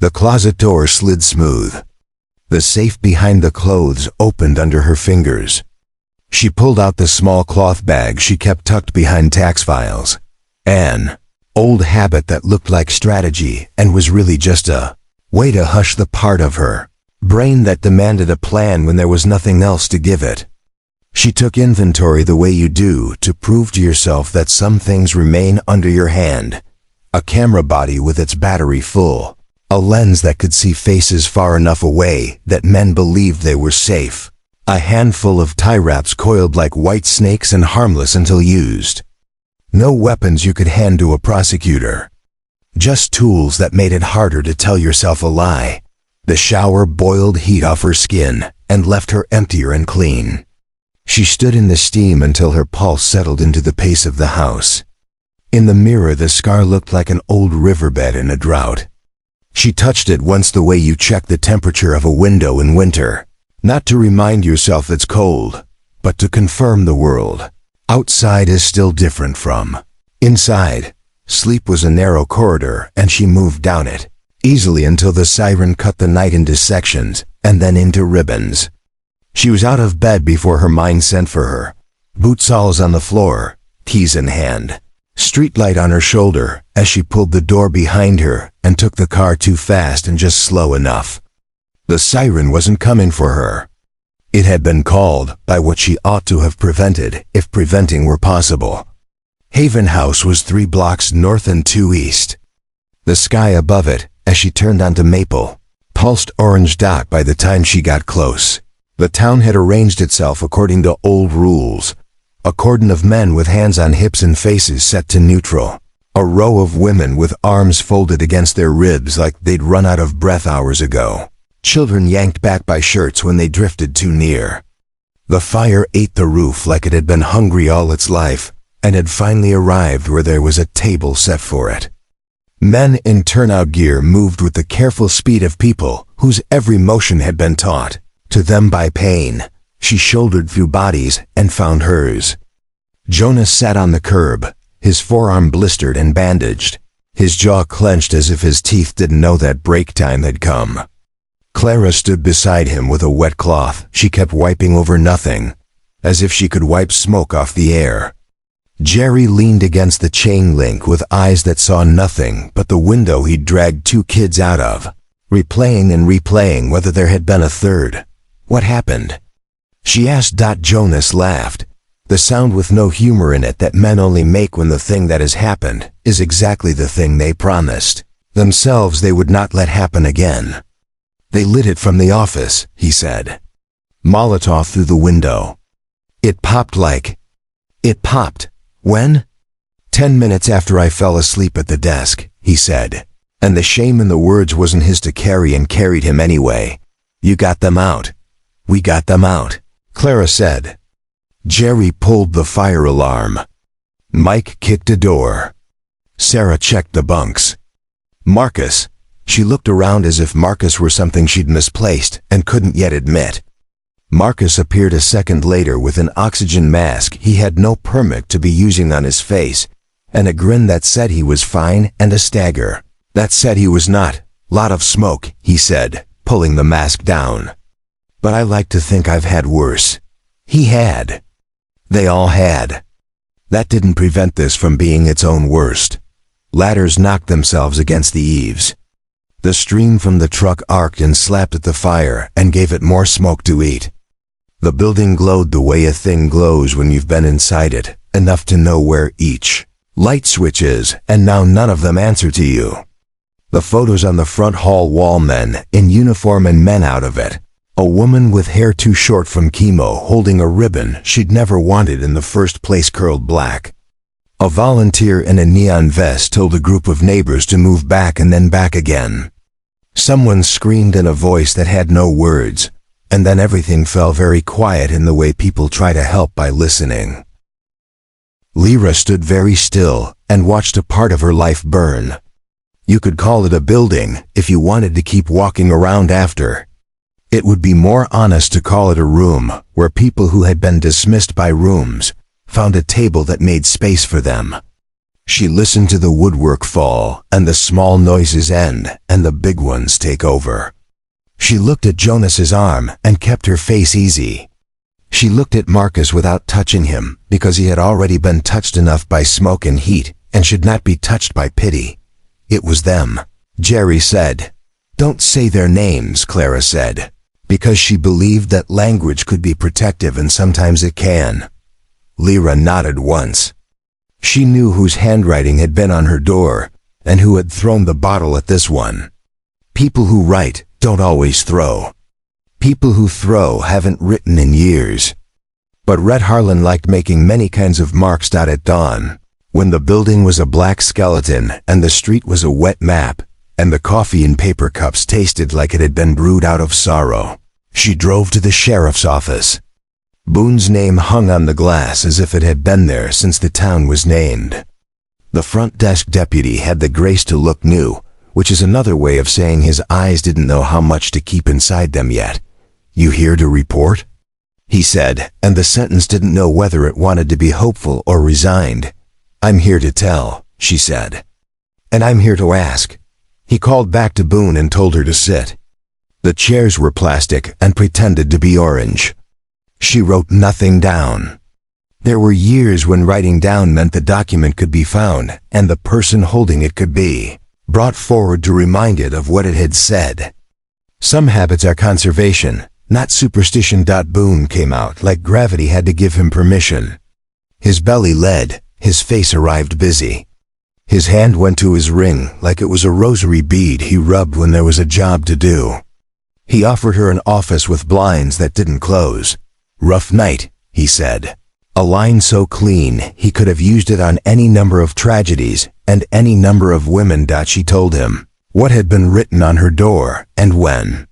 Speaker 1: The closet door slid smooth. The safe behind the clothes opened under her fingers. She pulled out the small cloth bag she kept tucked behind tax files. An old habit that looked like strategy and was really just a way to hush the part of her brain that demanded a plan when there was nothing else to give it. She took inventory the way you do to prove to yourself that some things remain under your hand. A camera body with its battery full. A lens that could see faces far enough away that men believed they were safe. A handful of tie wraps coiled like white snakes and harmless until used. No weapons you could hand to a prosecutor. Just tools that made it harder to tell yourself a lie. The shower boiled heat off her skin and left her emptier and clean. She stood in the steam until her pulse settled into the pace of the house. In the mirror, the scar looked like an old riverbed in a drought. She touched it once the way you check the temperature of a window in winter. Not to remind yourself it's cold, but to confirm the world outside is still different from inside. Sleep was a narrow corridor, and she moved down it, easily until the siren cut the night into sections, and then into ribbons. She was out of bed before her mind sent for her. Boot soles on the floor, keys in hand. Streetlight on her shoulder as she pulled the door behind her and took the car too fast and just slow enough. The siren wasn't coming for her. It had been called by what she ought to have prevented if preventing were possible. Haven House was 3 blocks north and 2 east. The sky above it, as she turned onto Maple, pulsed orange dot by the time she got close. The town had arranged itself according to old rules. A cordon of men with hands on hips and faces set to neutral. A row of women with arms folded against their ribs like they'd run out of breath hours ago. Children yanked back by shirts when they drifted too near. The fire ate the roof like it had been hungry all its life, and had finally arrived where there was a table set for it. Men in turnout gear moved with the careful speed of people whose every motion had been taught to them by pain. She shouldered through bodies and found hers. Jonas sat on the curb, his forearm blistered and bandaged, his jaw clenched as if his teeth didn't know that break time had come. Clara stood beside him with a wet cloth she kept wiping over nothing, as if she could wipe smoke off the air. Jerry leaned against the chain link with eyes that saw nothing but the window he'd dragged 2 kids out of, replaying and replaying whether there had been a third. What happened? She asked. Jonas laughed, the sound with no humor in it that men only make when the thing that has happened is exactly the thing they promised themselves they would not let happen again. They lit it from the office, he said. Molotov through the window. It popped. When? 10 minutes after I fell asleep at the desk, he said. And the shame in the words wasn't his to carry and carried him anyway. You got them out. We got them out, Clara said. Jerry pulled the fire alarm. Mike kicked a door. Sarah checked the bunks. Marcus. She looked around as if Marcus were something she'd misplaced and couldn't yet admit. Marcus appeared a second later with an oxygen mask he had no permit to be using on his face, and a grin that said he was fine and a stagger that said he was not. Lot of smoke, he said, pulling the mask down. But I like to think I've had worse. He had. They all had. That didn't prevent this from being its own worst. Ladders knocked themselves against the eaves. The stream from the truck arced and slapped at the fire and gave it more smoke to eat. The building glowed the way a thing glows when you've been inside it, enough to know where each light switch is, and now none of them answer to you. The photos on the front hall wall, men in uniform and men out of it. A woman with hair too short from chemo holding a ribbon she'd never wanted in the first place curled black. A volunteer in a neon vest told a group of neighbors to move back and then back again. Someone screamed in a voice that had no words, and then everything fell very quiet in the way people try to help by listening. Lyra stood very still and watched a part of her life burn. You could call it a building if you wanted to keep walking around after. It would be more honest to call it a room where people who had been dismissed by rooms found a table that made space for them. She listened to the woodwork fall and the small noises end and the big ones take over. She looked at Jonas's arm and kept her face easy. She looked at Marcus without touching him because he had already been touched enough by smoke and heat and should not be touched by pity. It was them, Jerry said. Don't say their names, Clara said, because she believed that language could be protective and sometimes it can. Lyra nodded once. She knew whose handwriting had been on her door and who had thrown the bottle at this one. People who write don't always throw. People who throw haven't written in years. But Red Harlan liked making many kinds of marks. At dawn, when the building was a black skeleton and the street was a wet map, and the coffee in paper cups tasted like it had been brewed out of sorrow, she drove to the sheriff's office. Boone's name hung on the glass as if it had been there since the town was named. The front desk deputy had the grace to look new, which is another way of saying his eyes didn't know how much to keep inside them yet. You here to report? He said, and the sentence didn't know whether it wanted to be hopeful or resigned. I'm here to tell, she said. And I'm here to ask. He called back to Boone and told her to sit. The chairs were plastic and pretended to be orange. She wrote nothing down. There were years when writing down meant the document could be found and the person holding it could be brought forward to remind it of what it had said. Some habits are conservation, not superstition. Boone came out like gravity had to give him permission. His belly led, his face arrived busy. His hand went to his ring like it was a rosary bead he rubbed when there was a job to do. He offered her an office with blinds that didn't close. Rough night, he said. A line so clean he could have used it on any number of tragedies and any number of women. She told him what had been written on her door and when.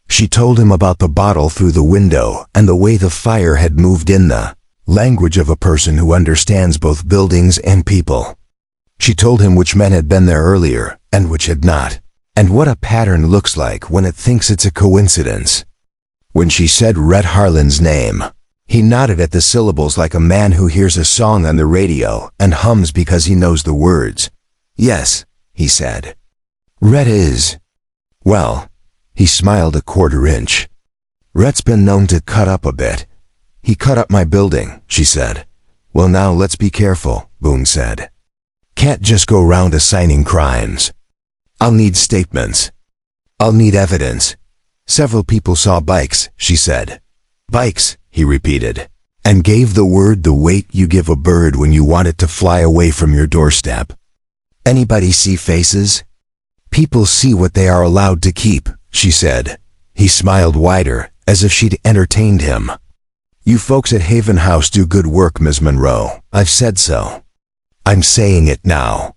Speaker 1: She told him about the bottle through the window and the way the fire had moved in the language of a person who understands both buildings and people. She told him which men had been there earlier and which had not, and what a pattern looks like when it thinks it's a coincidence. When she said Rhett Harlan's name, he nodded at the syllables like a man who hears a song on the radio and hums because he knows the words. Yes, he said. Rhett is. Well, he smiled a quarter inch. Rhett's been known to cut up a bit. He cut up my building, she said. Well, now let's be careful, Boone said. Can't just go round assigning crimes. I'll need statements. I'll need evidence. Several people saw bikes, she said. Bikes, he repeated, and gave the word the weight you give a bird when you want it to fly away from your doorstep. Anybody see faces? People see what they are allowed to keep, she said. He smiled wider, as if she'd entertained him. You folks at Haven House do good work, Ms. Monroe. I've said so. I'm saying it now.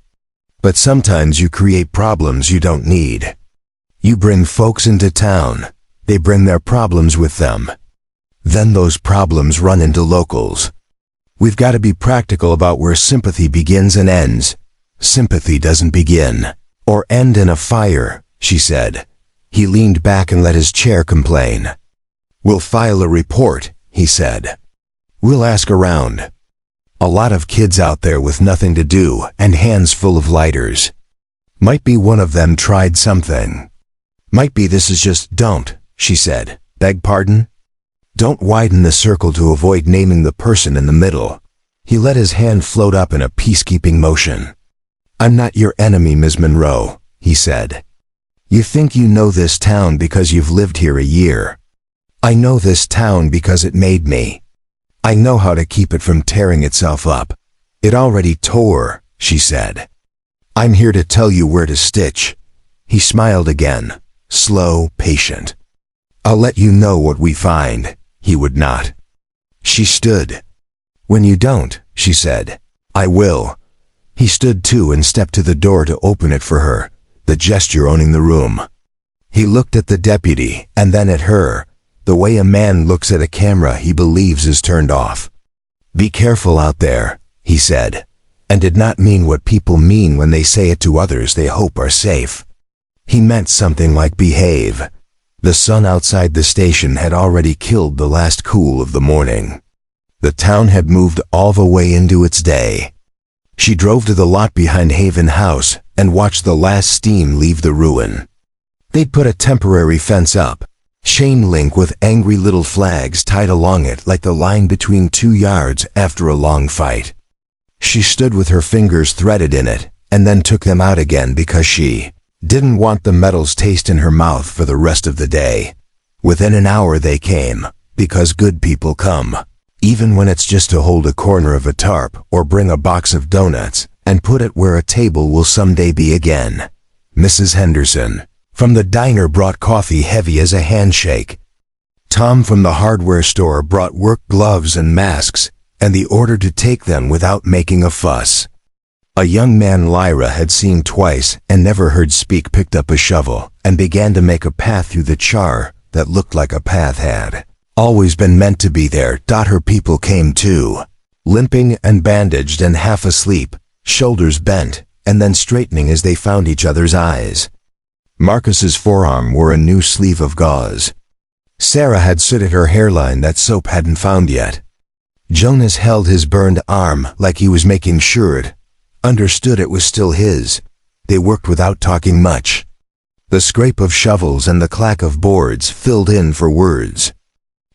Speaker 1: But sometimes you create problems you don't need. You bring folks into town. They bring their problems with them. Then those problems run into locals. We've got to be practical about where sympathy begins and ends. Sympathy doesn't begin or end in a fire, she said. He leaned back and let his chair complain. We'll file a report, he said. We'll ask around. A lot of kids out there with nothing to do and hands full of lighters. Might be one of them tried something. Might be this is just don't, she said. Beg pardon? Don't widen the circle to avoid naming the person in the middle. He let his hand float up in a peacekeeping motion. I'm not your enemy, Ms. Monroe, he said. You think you know this town because you've lived here a year. I know this town because it made me. I know how to keep it from tearing itself up. It already tore, she said. I'm here to tell you where to stitch. He smiled again, slow, patient. I'll let you know what we find. He would not. She stood. When you don't, she said, I will. He stood too and stepped to the door to open it for her, the gesture owning the room. He looked at the deputy and then at her, the way a man looks at a camera he believes is turned off. Be careful out there, he said, and did not mean what people mean when they say it to others they hope are safe. He meant something like behave. The sun outside the station had already killed the last cool of the morning. The town had moved all the way into its day. She drove to the lot behind Haven House and watched the last steam leave the ruin. They'd put a temporary fence up, chain link with angry little flags tied along it like the line between 2 yards after a long fight. She stood with her fingers threaded in it and then took them out again because she didn't want the metal's taste in her mouth for the rest of the day. Within an hour they came, because good people come, even when it's just to hold a corner of a tarp or bring a box of donuts and put it where a table will someday be again. Mrs. Henderson from the diner brought coffee heavy as a handshake. Tom from the hardware store brought work gloves and masks, and the order to take them without making a fuss. A young man Lyra had seen twice and never heard speak picked up a shovel and began to make a path through the char that looked like a path had always been meant to be there. Her people came too, limping and bandaged and half asleep, shoulders bent and then straightening as they found each other's eyes. Marcus's forearm wore a new sleeve of gauze. Sarah had sooted her hairline that soap hadn't found yet. Jonas held his burned arm like he was making sure it understood it was still his. They worked without talking much. The scrape of shovels and the clack of boards filled in for words.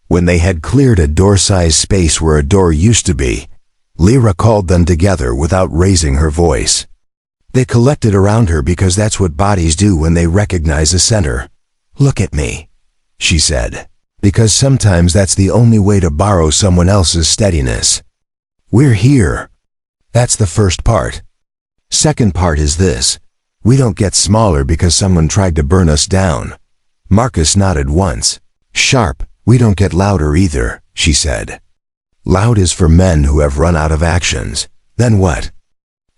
Speaker 1: When they had cleared a door-sized space where a door used to be, Lyra called them together without raising her voice. They collected around her because that's what bodies do when they recognize a center. Look at me, she said, because sometimes that's the only way to borrow someone else's steadiness. We're here. That's the first part. Second part is this. We don't get smaller because someone tried to burn us down. Marcus nodded once. Sharp. We don't get louder either, she said. Loud is for men who have run out of actions. Then what?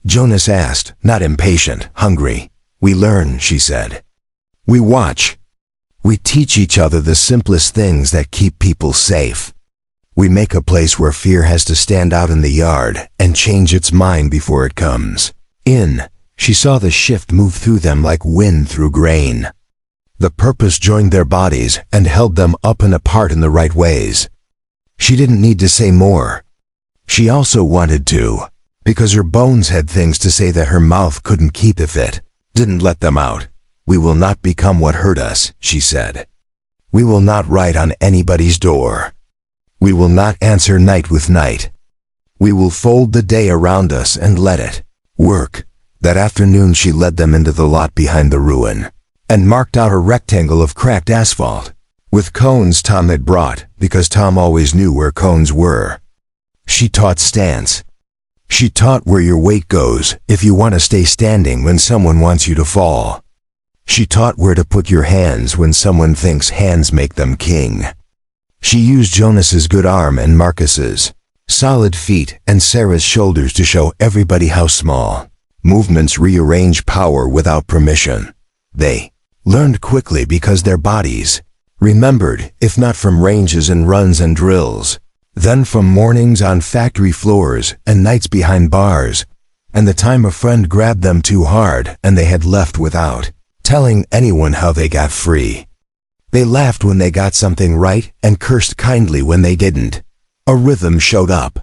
Speaker 1: Jonas asked, not impatient, hungry. We learn, she said. We watch. We teach each other the simplest things that keep people safe. We make a place where fear has to stand out in the yard and change its mind before it comes in. She saw the shift move through them like wind through grain. The purpose joined their bodies and held them up and apart in the right ways. She didn't need to say more. She also wanted to, because her bones had things to say that her mouth couldn't keep if it didn't let them out. We will not become what hurt us, she said. We will not write on anybody's door. We will not answer night with night. We will fold the day around us and let it work. That afternoon she led them into the lot behind the ruin and marked out a rectangle of cracked asphalt with cones Tom had brought, because Tom always knew where cones were. She taught stance. She taught where your weight goes if you want to stay standing when someone wants you to fall. She taught where to put your hands when someone thinks hands make them king. She used Jonas's good arm and Marcus's solid feet and Sarah's shoulders to show everybody how small movements rearrange power without permission. They learned quickly because their bodies remembered, if not from ranges and runs and drills, then from mornings on factory floors and nights behind bars, and the time a friend grabbed them too hard and they had left without telling anyone how they got free. They laughed when they got something right and cursed kindly when they didn't. A rhythm showed up.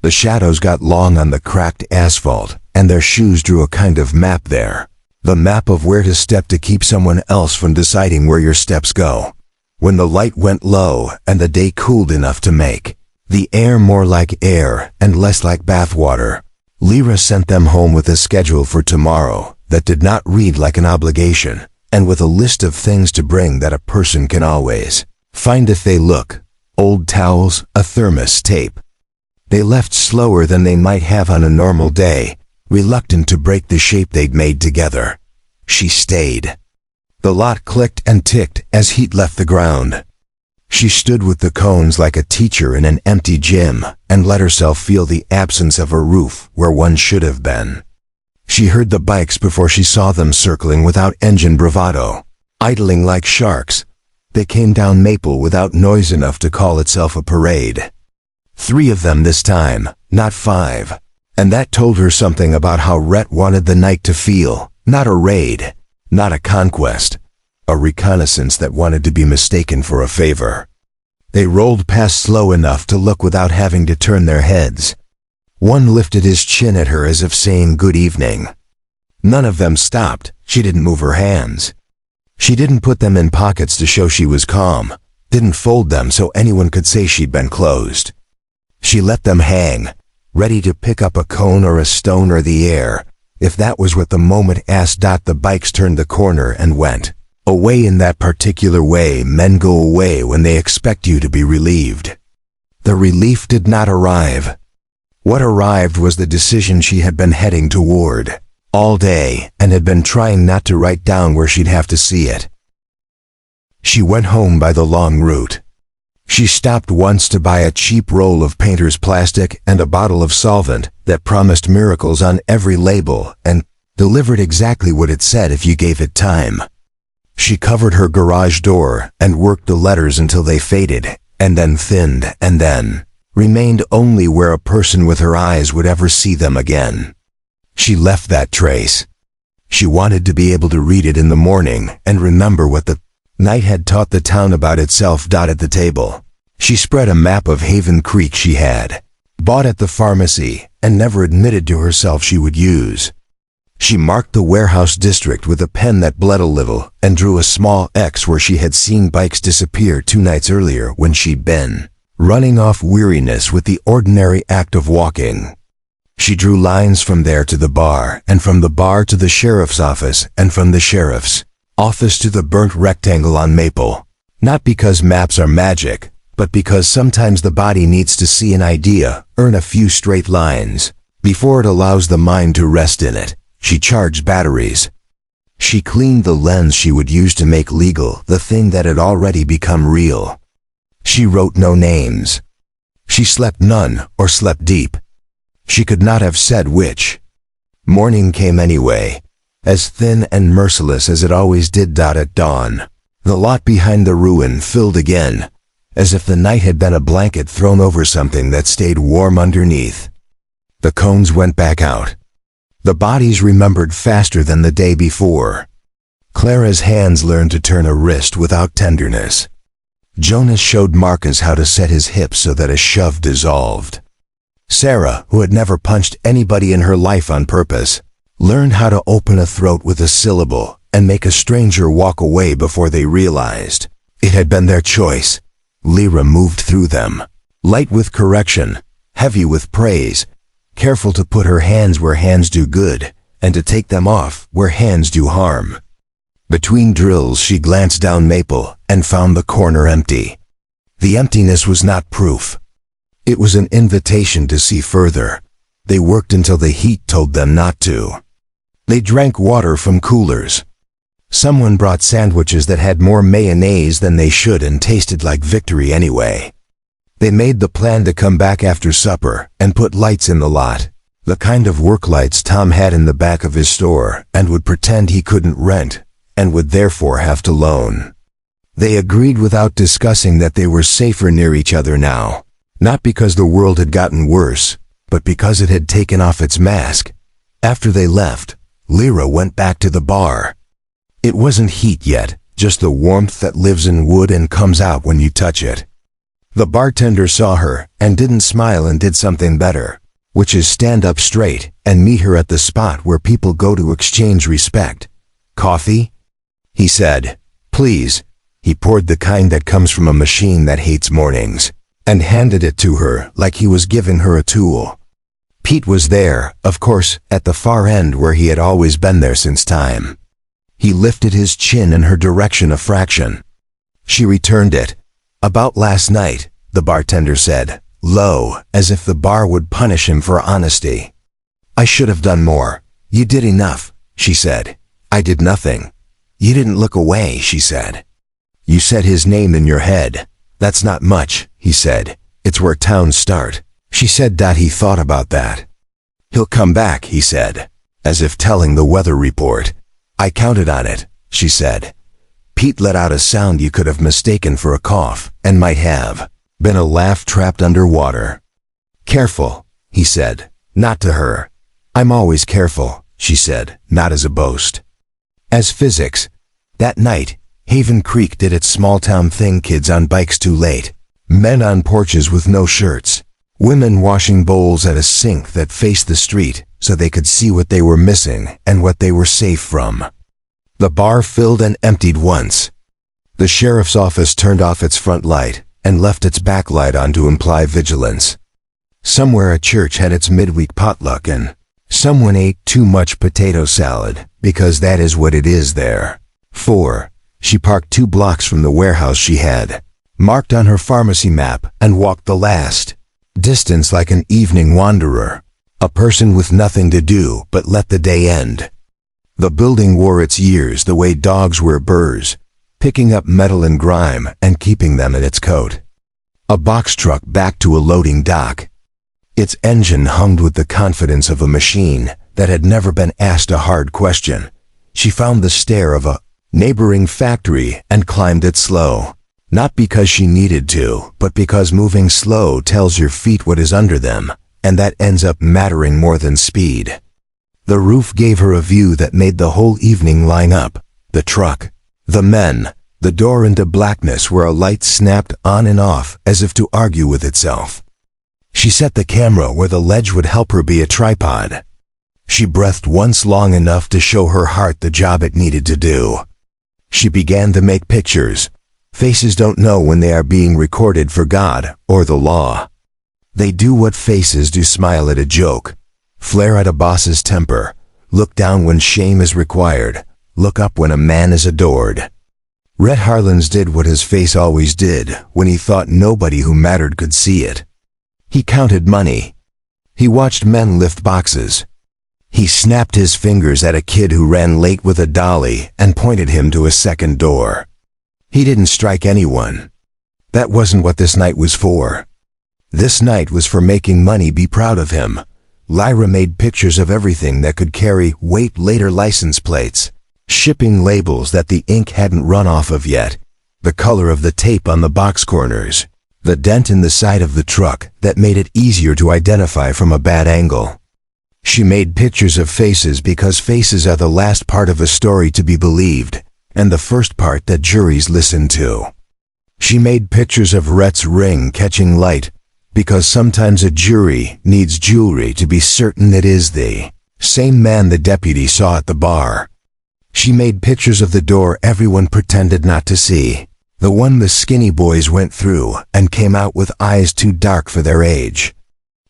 Speaker 1: The shadows got long on the cracked asphalt, and their shoes drew a kind of map there. The map of where to step to keep someone else from deciding where your steps go. When the light went low and the day cooled enough to make the air more like air and less like bathwater, Lyra sent them home with a schedule for tomorrow that did not read like an obligation, and with a list of things to bring that a person can always find if they look: old towels, a thermos, tape. They left slower than they might have on a normal day, reluctant to break the shape they'd made together. She stayed. The lot clicked and ticked as heat left the ground. She stood with the cones like a teacher in an empty gym and let herself feel the absence of a roof where one should have been. She heard the bikes before she saw them circling without engine bravado, idling like sharks. They came down Maple without noise enough to call itself a parade. 3 of them this time, not 5. And that told her something about how Rhett wanted the night to feel. Not a raid, not a conquest, a reconnaissance that wanted to be mistaken for a favor. They rolled past slow enough to look without having to turn their heads. One lifted his chin at her as if saying good evening. None of them stopped. She didn't move her hands. She didn't put them in pockets to show she was calm, didn't fold them so anyone could say she'd been closed. She let them hang, ready to pick up a cone or a stone or the air, if that was what the moment asked. The bikes turned the corner and went away in that particular way men go away when they expect you to be relieved. The relief did not arrive. What arrived was the decision she had been heading toward all day and had been trying not to write down where she'd have to see it. She went home by the long route. She stopped once to buy a cheap roll of painter's plastic and a bottle of solvent that promised miracles on every label and delivered exactly what it said if you gave it time. She covered her garage door and worked the letters until they faded, and then thinned, and then remained only where a person with her eyes would ever see them again. She left that trace. She wanted to be able to read it in the morning and remember what the night had taught the town about itself. At the table, she spread a map of Haven Creek she had bought at the pharmacy and never admitted to herself she would use. She marked the warehouse district with a pen that bled a little and drew a small X where she had seen bikes disappear 2 nights earlier when she'd been running off weariness with the ordinary act of walking. She drew lines from there to the bar, and from the bar to the sheriff's office, and from the sheriff's office to the burnt rectangle on Maple. Not because maps are magic, but because sometimes the body needs to see an idea, earn a few straight lines, before it allows the mind to rest in it. She charged batteries. She cleaned the lens she would use to make legal the thing that had already become real. She wrote no names. She slept none or slept deep. She could not have said which. Morning came anyway, as thin and merciless as it always did at dawn. The lot behind the ruin filled again, as if the night had been a blanket thrown over something that stayed warm underneath. The cones went back out. The bodies remembered faster than the day before. Clara's hands learned to turn a wrist without tenderness. Jonas showed Marcus how to set his hips so that a shove dissolved. Sarah, who had never punched anybody in her life on purpose, learned how to open a throat with a syllable and make a stranger walk away before they realized. It had been their choice. Lyra moved through them, light with correction, heavy with praise, careful to put her hands where hands do good, and to take them off where hands do harm. Between drills she glanced down Maple and found the corner empty. The emptiness was not proof. It was an invitation to see further. They worked until the heat told them not to. They drank water from coolers. Someone brought sandwiches that had more mayonnaise than they should and tasted like victory anyway. They made the plan to come back after supper and put lights in the lot, the kind of work lights Tom had in the back of his store and would pretend he couldn't rent and would therefore have to loan. They agreed without discussing that they were safer near each other now, not because the world had gotten worse, but because it had taken off its mask. After they left, Lyra went back to the bar. It wasn't heat yet, just the warmth that lives in wood and comes out when you touch it. The bartender saw her and didn't smile and did something better, which is stand up straight and meet her at the spot where people go to exchange respect. Coffee? He said. Please. He poured the kind that comes from a machine that hates mornings, and handed it to her like he was giving her a tool. Pete was there, of course, at the far end where he had always been there since time. He lifted his chin in her direction a fraction. She returned it. About last night, the bartender said, low, as if the bar would punish him for honesty. I should have done more. You did enough, she said. I did nothing. You didn't look away, she said. You said his name in your head. That's not much, he said. It's where towns start. She said that he thought about that. He'll come back, he said, as if telling the weather report. I counted on it, she said. Pete let out a sound you could have mistaken for a cough, and might have been a laugh trapped underwater. Careful, he said, not to her. I'm always careful, she said, not as a boast. As physics. That night, Haven Creek did its small-town thing, kids on bikes too late, men on porches with no shirts, women washing bowls at a sink that faced the street so they could see what they were missing and what they were safe from. The bar filled and emptied once. The sheriff's office turned off its front light and left its back light on to imply vigilance. Somewhere a church had its midweek potluck and someone ate too much potato salad, because that is what it is there. 4. She parked 2 blocks from the warehouse she had marked on her pharmacy map and walked the last distance like an evening wanderer, a person with nothing to do but let the day end. The building wore its years the way dogs wear burrs, picking up metal and grime and keeping them in its coat. A box truck backed to a loading dock. Its engine hummed with the confidence of a machine that had never been asked a hard question. She found the stair of a neighboring factory and climbed it slow. Not because she needed to, but because moving slow tells your feet what is under them, and that ends up mattering more than speed. The roof gave her a view that made the whole evening line up. The truck, the men, the door into blackness where a light snapped on and off as if to argue with itself. She set the camera where the ledge would help her be a tripod. She breathed once long enough to show her heart the job it needed to do. She began to make pictures. Faces don't know when they are being recorded for God or the law. They do what faces do: smile at a joke, flare at a boss's temper, look down when shame is required, look up when a man is adored. Rhett Harlins did what his face always did when he thought nobody who mattered could see it. He counted money. He watched men lift boxes. He snapped his fingers at a kid who ran late with a dolly and pointed him to a second door. He didn't strike anyone. That wasn't what this night was for. This night was for making money be proud of him. Lyra made pictures of everything that could carry weight, later license plates, shipping labels that the ink hadn't run off of yet, the color of the tape on the box corners, the dent in the side of the truck that made it easier to identify from a bad angle. She made pictures of faces because faces are the last part of a story to be believed, and the first part that juries listen to. She made pictures of Rhett's ring catching light, because sometimes a jury needs jewelry to be certain it is the same man the deputy saw at the bar. She made pictures of the door everyone pretended not to see, the one the skinny boys went through and came out with eyes too dark for their age.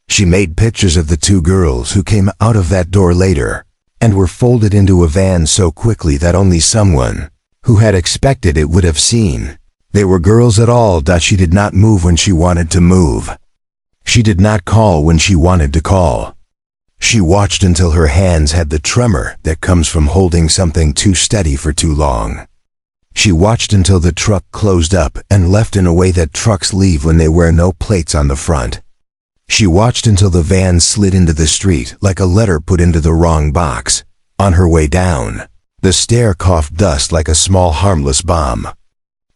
Speaker 1: She made pictures of the two girls who came out of that door later and were folded into a van so quickly that only someone who had expected it would have seen. They were girls at all. She did not move when she wanted to move. She did not call when she wanted to call. She watched until her hands had the tremor that comes from holding something too steady for too long. She watched until the truck closed up and left in a way that trucks leave when they wear no plates on the front. She watched until the van slid into the street like a letter put into the wrong box. On her way down, the stair coughed dust like a small harmless bomb.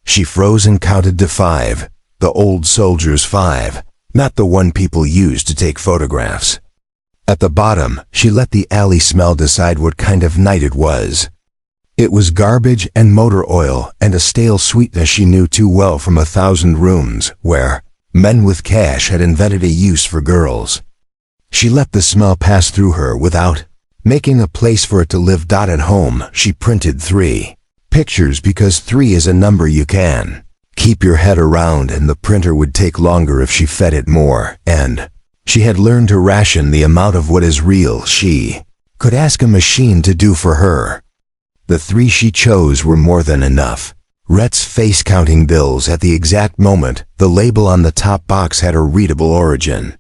Speaker 1: She froze and counted to 5, the old soldier's 5, not the one people used to take photographs. At the bottom, she let the alley smell decide what kind of night it was. It was garbage and motor oil and a stale sweetness she knew too well from 1,000 Rooms, where men with cash had invented a use for girls. She let the smell pass through her without making a place for it to live. At home, she printed 3 pictures because 3 is a number you can keep your head around, and the printer would take longer if she fed it more, and she had learned to ration the amount of what is real she could ask a machine to do for her. The 3 she chose were more than enough. Rhett's face counting bills at the exact moment the label on the top box had a readable origin.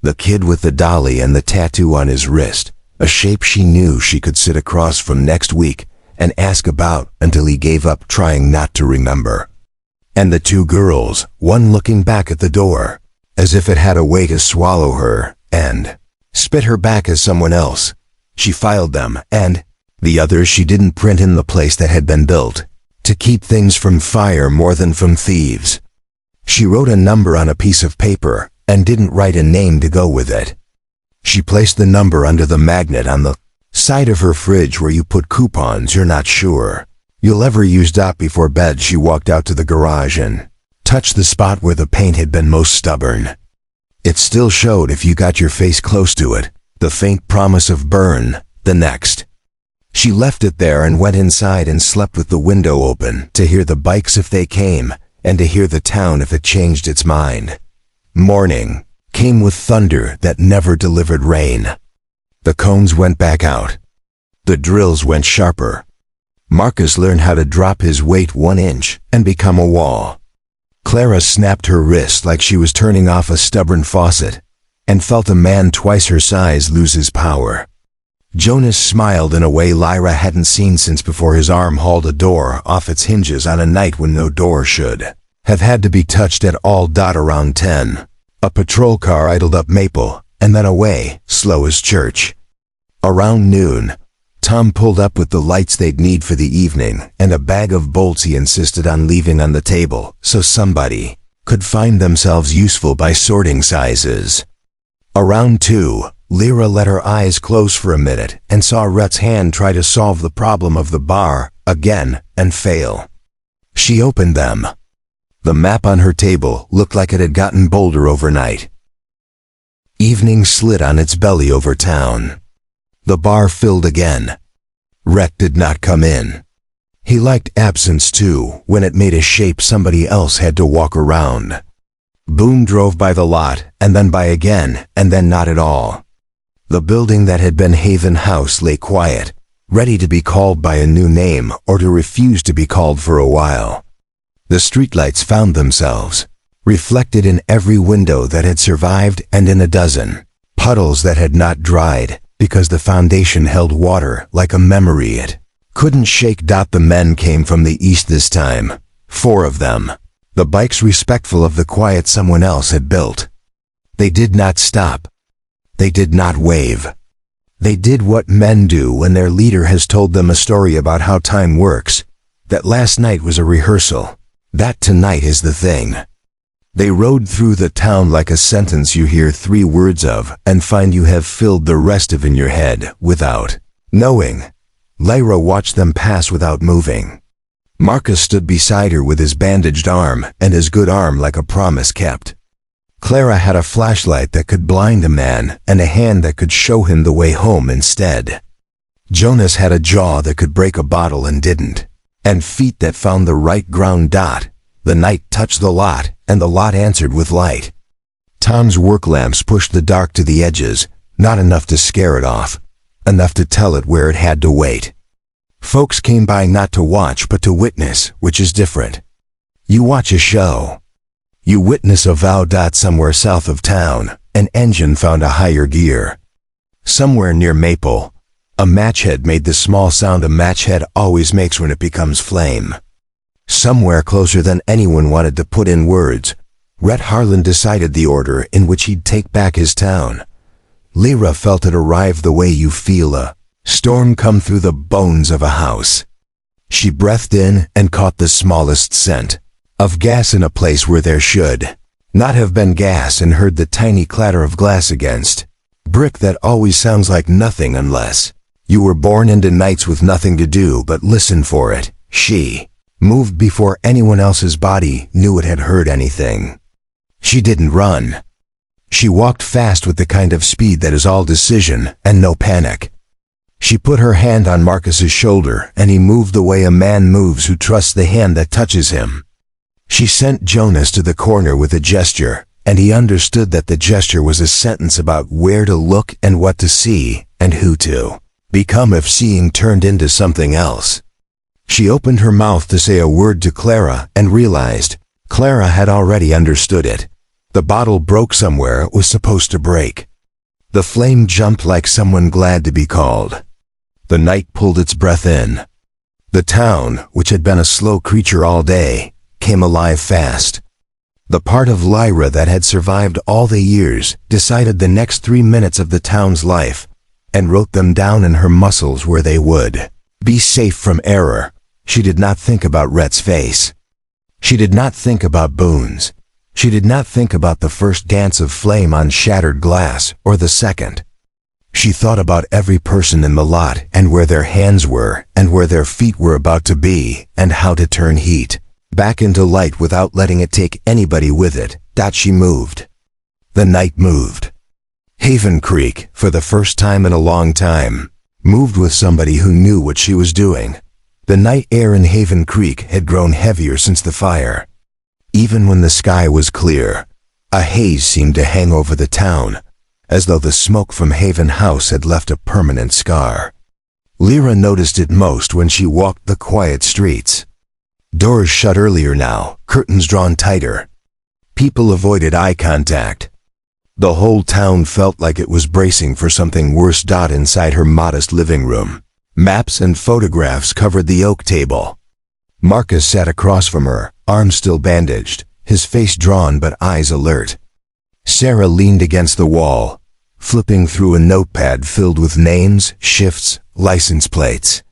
Speaker 1: The kid with the dolly and the tattoo on his wrist, a shape she knew she could sit across from next week and ask about until he gave up trying not to remember. And the 2 girls, one looking back at the door, as if it had a way to swallow her and spit her back as someone else. She filed them, and the others she didn't print in the place that had been built to keep things from fire more than from thieves. She wrote a number on a piece of paper and didn't write a name to go with it. She placed the number under the magnet on the side of her fridge where you put coupons you're not sure you'll ever use. Before bed, she walked out to the garage and touched the spot where the paint had been most stubborn. It still showed if you got your face close to it, the faint promise of burn the next. She left it there and went inside and slept with the window open to hear the bikes if they came and to hear the town if it changed its mind. Morning came with thunder that never delivered rain. The cones went back out. The drills went sharper. Marcus learned how to drop his weight 1 inch and become a wall. Clara snapped her wrist like she was turning off a stubborn faucet and felt a man twice her size lose his power. Jonas smiled in a way Lyra hadn't seen since before his arm hauled a door off its hinges on a night when no door should have had to be touched at all. Around 10, a patrol car idled up Maple and then away, slow as church. Around noon, Tom pulled up with the lights they'd need for the evening and a bag of bolts he insisted on leaving on the table so somebody could find themselves useful by sorting sizes. Around 2, Lyra let her eyes close for a minute and saw Rhett's hand try to solve the problem of the bar again and fail. She opened them. The map on her table looked like it had gotten bolder overnight. Evening slid on its belly over town. The bar filled again. Rhett did not come in. He liked absence too, when it made a shape somebody else had to walk around. Boone drove by the lot, and then by again, and then not at all. The building that had been Haven House lay quiet, ready to be called by a new name or to refuse to be called for a while. The streetlights found themselves reflected in every window that had survived and in a dozen puddles that had not dried because the foundation held water like a memory it couldn't shake. The men came from the east this time, 4 of them, the bikes respectful of the quiet someone else had built. They did not stop. They did not wave. They did what men do when their leader has told them a story about how time works, that last night was a rehearsal, that tonight is the thing. They rode through the town like a sentence you hear 3 words of and find you have filled the rest of in your head without knowing. Lyra watched them pass without moving. Marcus stood beside her with his bandaged arm and his good arm like a promise kept. Clara had a flashlight that could blind a man and a hand that could show him the way home instead. Jonas had a jaw that could break a bottle and didn't, and feet that found the right ground dot. The night touched the lot, and the lot answered with light. Tom's work lamps pushed the dark to the edges, not enough to scare it off, enough to tell it where it had to wait. Folks came by not to watch but to witness, which is different. You watch a show. You witness a vow. Somewhere south of town, an engine found a higher gear. Somewhere near Maple, a matchhead made the small sound a matchhead always makes when it becomes flame. Somewhere closer than anyone wanted to put in words, Rhett Harlan decided the order in which he'd take back his town. Lyra felt it arrive the way you feel a storm come through the bones of a house. She breathed in and caught the smallest scent of gas in a place where there should not have been gas, and heard the tiny clatter of glass against brick that always sounds like nothing unless you were born into nights with nothing to do but listen for it. She moved before anyone else's body knew it had heard anything. She didn't run. She walked fast with the kind of speed that is all decision and no panic. She put her hand on Marcus's shoulder, and he moved the way a man moves who trusts the hand that touches him. She sent Jonas to the corner with a gesture, and he understood that the gesture was a sentence about where to look and what to see and who to become if seeing turned into something else. She opened her mouth to say a word to Clara and realized Clara had already understood it. The bottle broke somewhere it was supposed to break. The flame jumped like someone glad to be called. The night pulled its breath in. The town, which had been a slow creature all day, came alive fast. The part of Lyra that had survived all the years decided the next 3 minutes of the town's life and wrote them down in her muscles where they would be safe from error. She did not think about Rhett's face. She did not think about Boone's. She did not think about the first dance of flame on shattered glass or the second. She thought about every person in the lot and where their hands were and where their feet were about to be and how to turn heat back into light without letting it take anybody with it. She moved. The night moved. Haven Creek, for the first time in a long time, moved with somebody who knew what she was doing. The night air in Haven Creek had grown heavier since the fire. Even when the sky was clear, a haze seemed to hang over the town, as though the smoke from Haven House had left a permanent scar. Lyra noticed it most when she walked the quiet streets. Doors shut earlier now, curtains drawn tighter. People avoided eye contact. The whole town felt like it was bracing for something worse. Inside her modest living room, maps and photographs covered the oak table. Marcus sat across from her, arms still bandaged, his face drawn but eyes alert. Sarah leaned against the wall, flipping through a notepad filled with names, shifts, license plates.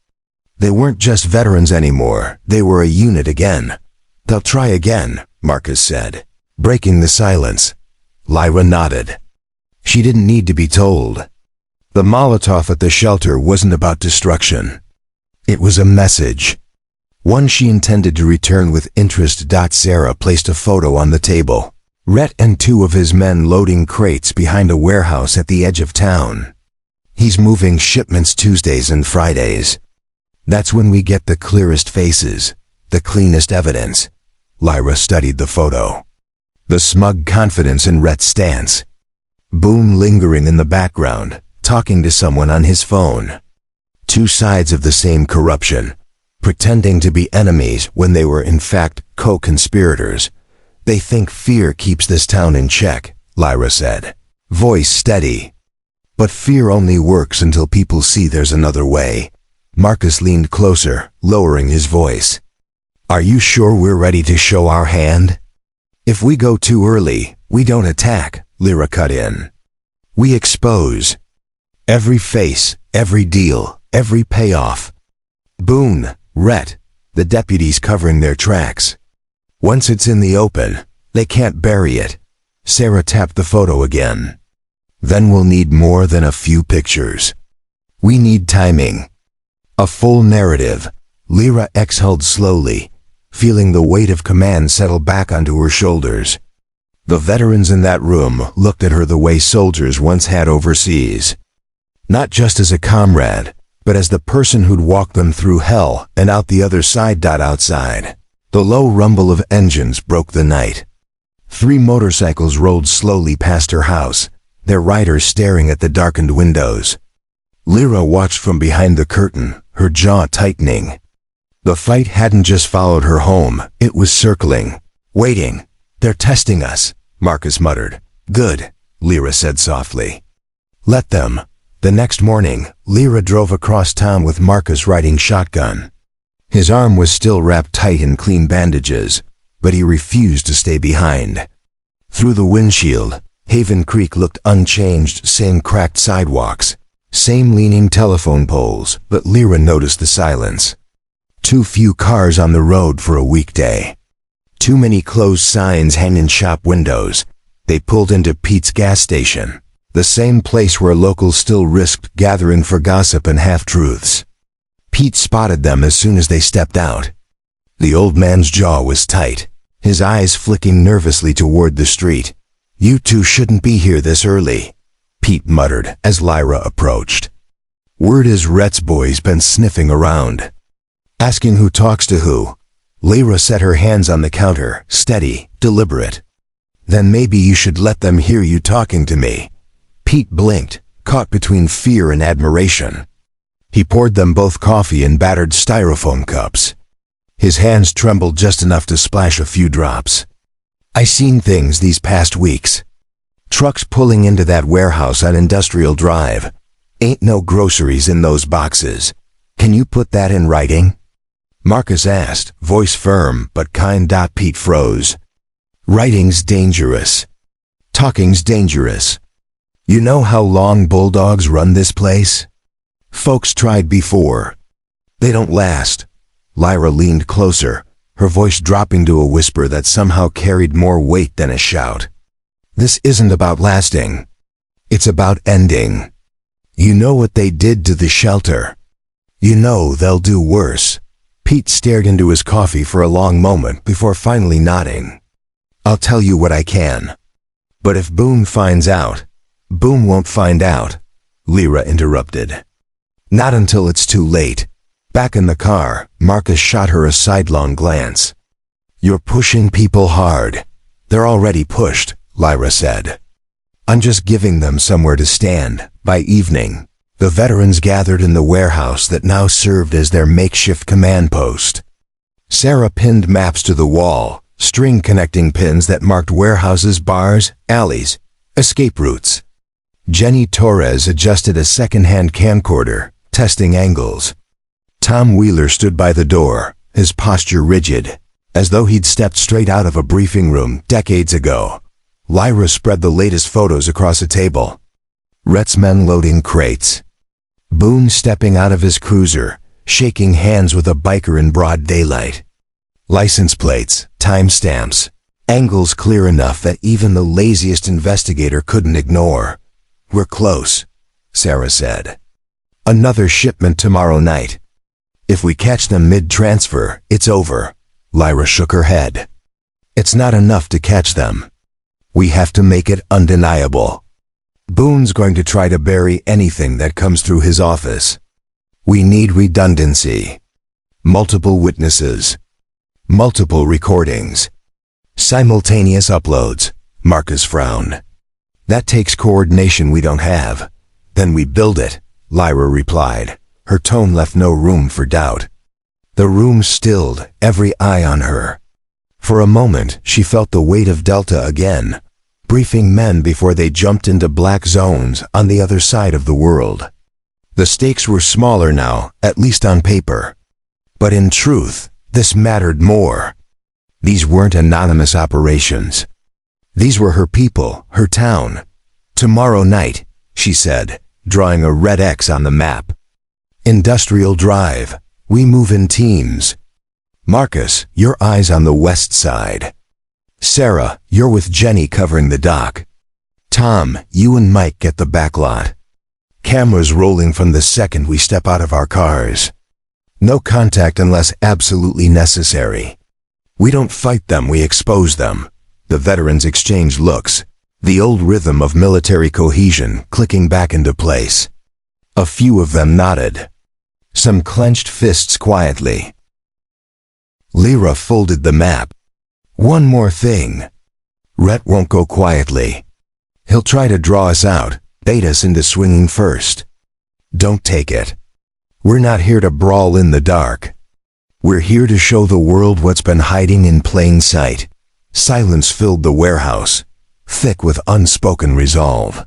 Speaker 1: They weren't just veterans anymore, they were a unit again. They'll try again, Marcus said, breaking the silence. Lyra nodded. She didn't need to be told. The Molotov at the shelter wasn't about destruction. It was a message. One she intended to return with interest. Sarah placed a photo on the table. Rhett and 2 of his men loading crates behind a warehouse at the edge of town. He's moving shipments Tuesdays and Fridays. That's when we get the clearest faces, the cleanest evidence. Lyra studied the photo. The smug confidence in Rhett's stance. Boone lingering in the background, talking to someone on his phone. 2 sides of the same corruption, pretending to be enemies when they were in fact co-conspirators. They think fear keeps this town in check, Lyra said, voice steady. But fear only works until people see there's another way. Marcus leaned closer, lowering his voice. Are you sure we're ready to show our hand? If we go too early, we don't attack, Lyra cut in. We expose. Every face, every deal, every payoff. Boone, Rhett, the deputies covering their tracks. Once it's in the open, they can't bury it. Sarah tapped the photo again. Then we'll need more than a few pictures. We need timing. A full narrative. Lyra exhaled slowly, feeling the weight of command settle back onto her shoulders. The veterans in that room looked at her the way soldiers once had overseas. Not just as a comrade, but as the person who'd walked them through hell and out the other side. Outside, the low rumble of engines broke the night. 3 motorcycles rolled slowly past her house, their riders staring at the darkened windows. Lyra watched from behind the curtain, her jaw tightening. The fight hadn't just followed her home, it was circling, waiting. They're testing us, Marcus muttered. Good, Lyra said softly. Let them. The next morning, Lyra drove across town with Marcus riding shotgun. His arm was still wrapped tight in clean bandages, but he refused to stay behind. Through the windshield, Haven Creek looked unchanged, same cracked sidewalks, same leaning telephone poles, but Lyra noticed the silence. Too few cars on the road for a weekday. Too many closed signs hanging in shop windows. They pulled into Pete's gas station, the same place where locals still risked gathering for gossip and half-truths. Pete spotted them as soon as they stepped out. The old man's jaw was tight, his eyes flicking nervously toward the street. You two shouldn't be here this early, Pete muttered as Lyra approached. Word is Rhett's boy's been sniffing around. Asking who talks to who. Lyra set her hands on the counter, steady, deliberate. Then maybe you should let them hear you talking to me. Pete blinked, caught between fear and admiration. He poured them both coffee in battered styrofoam cups. His hands trembled just enough to splash a few drops. I seen things these past weeks. Trucks pulling into that warehouse on Industrial Drive. Ain't no groceries in those boxes. Can you put that in writing? Marcus asked, voice firm but kind. Pete froze. Writing's dangerous. Talking's dangerous. You know how long bulldogs run this place? Folks tried before. They don't last. Lyra leaned closer, her voice dropping to a whisper that somehow carried more weight than a shout. This isn't about lasting. It's about ending. You know what they did to the shelter. You know they'll do worse. Pete stared into his coffee for a long moment before finally nodding. I'll tell you what I can. But if Boone finds out, Boone won't find out, Lyra interrupted. Not until it's too late. Back in the car, Marcus shot her a sidelong glance. You're pushing people hard. They're already pushed, Lyra said. I'm just giving them somewhere to stand. By evening, the veterans gathered in the warehouse that now served as their makeshift command post. Sarah pinned maps to the wall, string connecting pins that marked warehouses, bars, alleys, escape routes. Jenny Torres adjusted a second-hand camcorder, testing angles. Tom Wheeler stood by the door, his posture rigid, as though he'd stepped straight out of a briefing room decades ago. Lyra spread the latest photos across a table. Rhett's men loading crates. Boone stepping out of his cruiser, shaking hands with a biker in broad daylight. License plates, timestamps, angles clear enough that even the laziest investigator couldn't ignore. We're close, Sarah said. Another shipment tomorrow night. If we catch them mid-transfer, it's over. Lyra shook her head. It's not enough to catch them. We have to make it undeniable. Boone's going to try to bury anything that comes through his office. We need redundancy. Multiple witnesses. Multiple recordings. Simultaneous uploads. Marcus frowned. That takes coordination we don't have. Then we build it, Lyra replied. Her tone left no room for doubt. The room stilled, every eye on her. For a moment, she felt the weight of Delta again, briefing men before they jumped into black zones on the other side of the world. The stakes were smaller now, at least on paper. But in truth, this mattered more. These weren't anonymous operations. These were her people, her town. Tomorrow night, she said, drawing a red X on the map. Industrial Drive. We move in teams. Marcus, your eyes on the west side. Sarah, you're with Jenny covering the dock. Tom, you and Mike get the back lot. Cameras rolling from the second we step out of our cars. No contact unless absolutely necessary. We don't fight them, we expose them. The veterans exchange looks, the old rhythm of military cohesion clicking back into place. A few of them nodded. Some clenched fists quietly. Lyra folded the map. One more thing. Rhett won't go quietly. He'll try to draw us out, bait us into swinging first. Don't take it. We're not here to brawl in the dark. We're here to show the world what's been hiding in plain sight. Silence filled the warehouse, thick with unspoken resolve.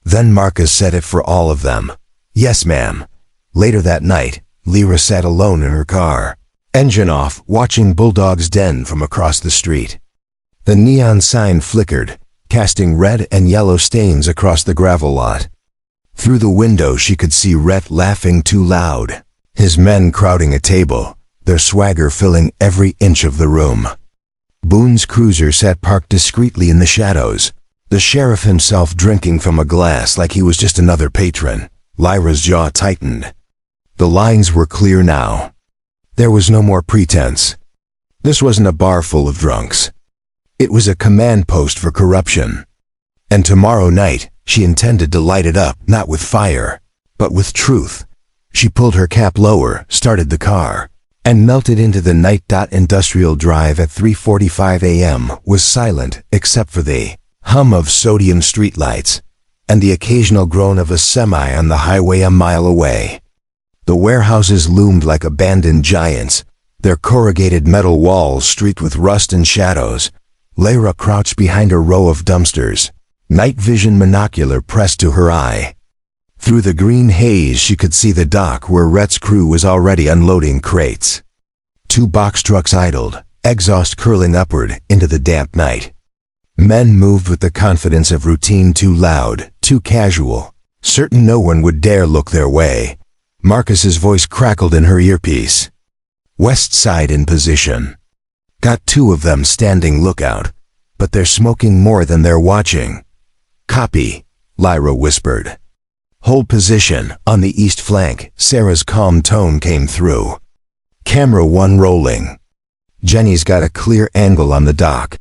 Speaker 1: Then Marcus said it for all of them. Yes, ma'am. Later that night, Lyra sat alone in her car, engine off, watching Bulldog's Den from across the street. The neon sign flickered, casting red and yellow stains across the gravel lot. Through the window she could see Rhett laughing too loud, his men crowding a table, their swagger filling every inch of the room. Boone's cruiser sat parked discreetly in the shadows, the sheriff himself drinking from a glass like he was just another patron. Lyra's jaw tightened. The lines were clear now. There was no more pretense. This wasn't a bar full of drunks. It was a command post for corruption. And tomorrow night, she intended to light it up, not with fire, but with truth. She pulled her cap lower, started the car, and melted into the night. Industrial Drive at 3:45 a.m. was silent except for the hum of sodium streetlights and the occasional groan of a semi on the highway a mile away. The warehouses loomed like abandoned giants, their corrugated metal walls streaked with rust and shadows. Lyra crouched behind a row of dumpsters, night vision monocular pressed to her eye. Through the green haze she could see the dock where Rhett's crew was already unloading crates. 2 box trucks idled, exhaust curling upward into the damp night. Men moved with the confidence of routine, too loud, too casual, certain no one would dare look their way. Marcus's voice crackled in her earpiece. West side in position. Got 2 of them standing lookout, but they're smoking more than they're watching. Copy, Lyra whispered. Hold position on the east flank. Sarah's calm tone came through. Camera 1 rolling. Jenny's got a clear angle on the dock.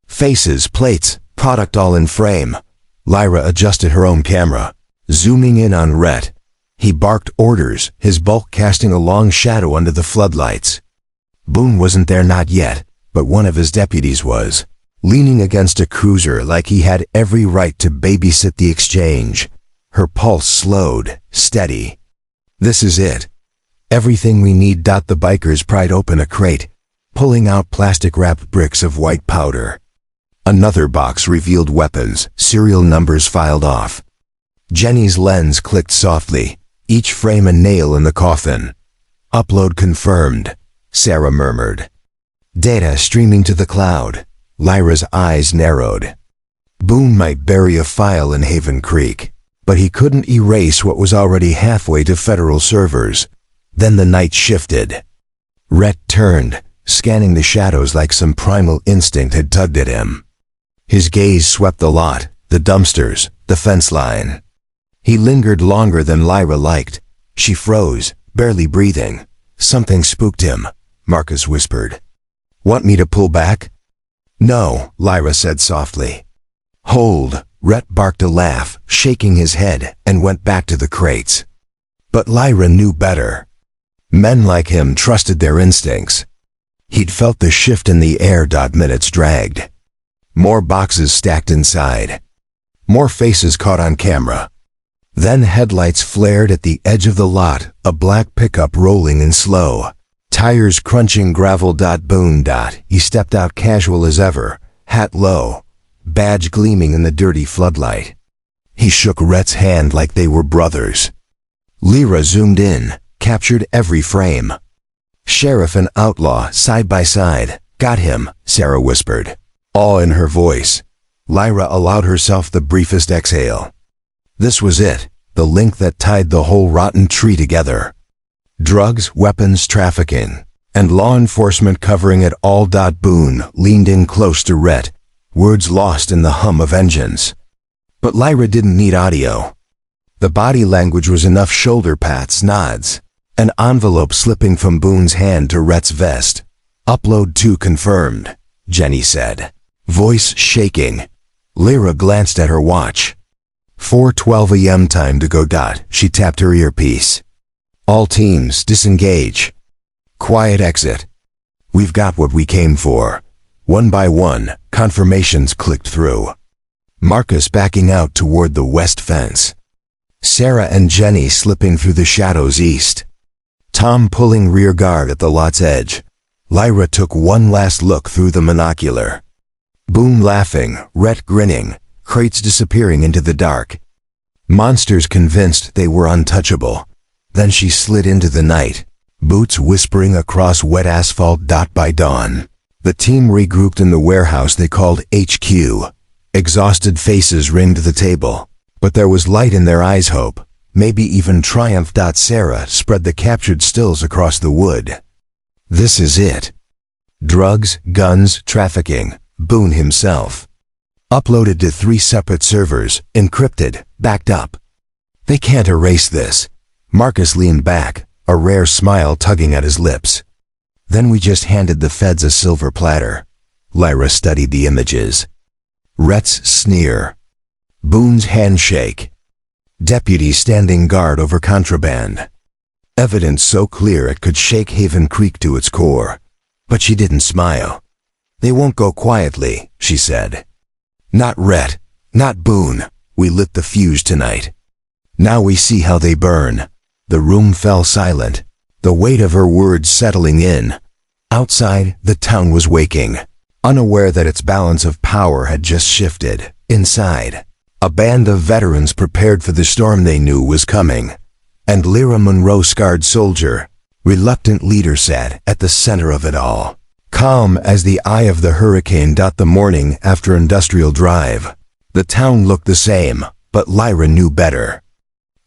Speaker 1: Faces, plates, product all in frame. Lyra adjusted her own camera, zooming in on Rhett. He barked orders, his bulk casting a long shadow under the floodlights. Boone wasn't there, not yet, but one of his deputies was, leaning against a cruiser like he had every right to babysit the exchange. Her pulse slowed, steady. This is it. Everything we need. The bikers pried open a crate, pulling out plastic-wrapped bricks of white powder. Another box revealed weapons, serial numbers filed off. Jenny's lens clicked softly, each frame a nail in the coffin. Upload confirmed, Sarah murmured. Data streaming to the cloud. Lyra's eyes narrowed. Boone might bury a file in Haven Creek, but he couldn't erase what was already halfway to federal servers. Then the night shifted. Rhett turned, scanning the shadows like some primal instinct had tugged at him. His gaze swept the lot, the dumpsters, the fence line. He lingered longer than Lyra liked. She froze, barely breathing. Something spooked him, Marcus whispered. Want me to pull back? No, Lyra said softly. Hold, Rhett barked a laugh, shaking his head, and went back to the crates. But Lyra knew better. Men like him trusted their instincts. He'd felt the shift in the air. Minutes dragged. More boxes stacked inside. More faces caught on camera. Then headlights flared at the edge of the lot, a black pickup rolling in slow. Tires crunching gravel. Boone. He stepped out casual as ever, hat low, badge gleaming in the dirty floodlight. He shook Rhett's hand like they were brothers. Lyra zoomed in, captured every frame. Sheriff and outlaw, side by side. Got him, Sarah whispered, awe in her voice. Lyra allowed herself the briefest exhale. This was it, the link that tied the whole rotten tree together. Drugs, weapons trafficking, and law enforcement covering it all. Boone leaned in close to Rhett, words lost in the hum of engines. But Lyra didn't need audio. The body language was enough: shoulder pats, nods, an envelope slipping from Boone's hand to Rhett's vest. "Upload 2 confirmed," Jenny said, voice shaking. Lyra glanced at her watch. 4:12 a.m. time to go. She tapped her earpiece. "All teams, disengage. Quiet exit. We've got what we came for." One by one, confirmations clicked through. Marcus backing out toward the west fence. Sarah and Jenny slipping through the shadows east. Tom pulling rear guard at the lot's edge. Lyra took one last look through the monocular. Boone laughing, Rhett grinning, crates disappearing into the dark. Monsters convinced they were untouchable. Then she slid into the night, boots whispering across wet asphalt. By dawn, the team regrouped in the warehouse they called HQ. Exhausted faces ringed the table, but there was light in their eyes, hope, maybe even triumph. Sarah spread the captured stills across the wood. "This is it. Drugs, guns, trafficking, Boone himself. Uploaded to 3 separate servers, encrypted, backed up. They can't erase this." Marcus leaned back, a rare smile tugging at his lips. "Then we just handed the feds a silver platter." Lyra studied the images. Rhett's sneer. Boone's handshake. Deputies standing guard over contraband. Evidence so clear it could shake Haven Creek to its core. But she didn't smile. "They won't go quietly," she said. "Not Rhett, not Boone. We lit the fuse tonight. Now we see how they burn." The room fell silent, the weight of her words settling in. Outside, the town was waking, unaware that its balance of power had just shifted. Inside, a band of veterans prepared for the storm they knew was coming. And Lyra Monroe, scarred soldier, reluctant leader, sat at the center of it all, calm as the eye of the hurricane. The morning after Industrial Drive, the town looked the same, but Lyra knew better.